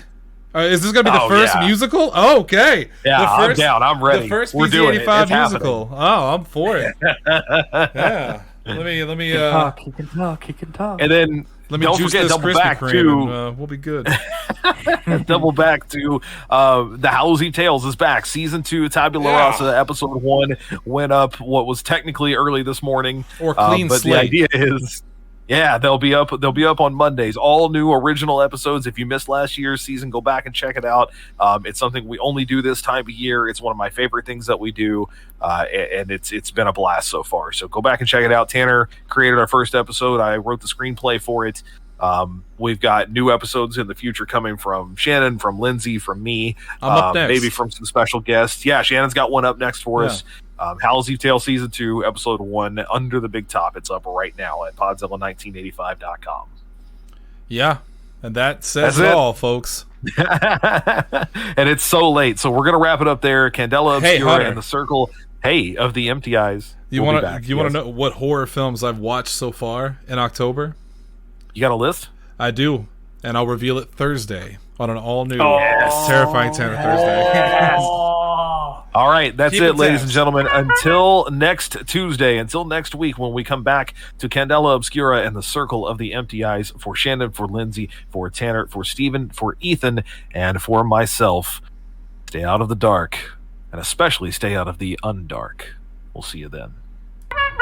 Is this gonna be the Oh, first yeah. musical? Oh, okay. Yeah, the I'm down. I'm ready. The first We're doing it. PZ85 It's happening. musical. Oh, I'm for it. Yeah. Let me He can talk. And then let me don't juice forget this double Krispy back Kreme to and we'll be good. double back to the Howl's Eve Tales is back. Season 2, Tabula Yeah. Rasa, episode 1 went up what was technically early this morning. Or clean but slate. the idea is they'll be up on Mondays. All new original episodes. If you missed last year's season, go back and check it out. It's something we only do this time of year. It's one of my favorite things that we do. And it's been a blast so far. So go back and check it out. Tanner created our first episode. I wrote the screenplay for it. We've got new episodes in the future coming from Shannon, from Lindsey, from me, I'm up next. maybe from some special guests. Yeah, Shannon's got one up next for us. Howl's Eve Tale Season 2, Episode 1, Under the Big Top. It's up right now at Podzilla1985.com. Yeah. And that says That's it it. all, folks. And it's so late, so we're going to wrap it up there. Candela Hey, Obscura Hunter. and the Circle, of the Empty Eyes. You will be want back. to Yes. know what horror films I've watched so far in October? You got a list? I do, and I'll reveal it Thursday on an all-new Yes. Terrifying Tanner Thursday. All right, that's Keep it, it ladies tapped. and gentlemen. Until next Tuesday, until next week when we come back to Candela Obscura and the Circle of the Empty Eyes, for Shannon, for Lindsay, for Tanner, for Steven, for Ethan, and for myself, stay out of the dark, and especially stay out of the undark. We'll see you then.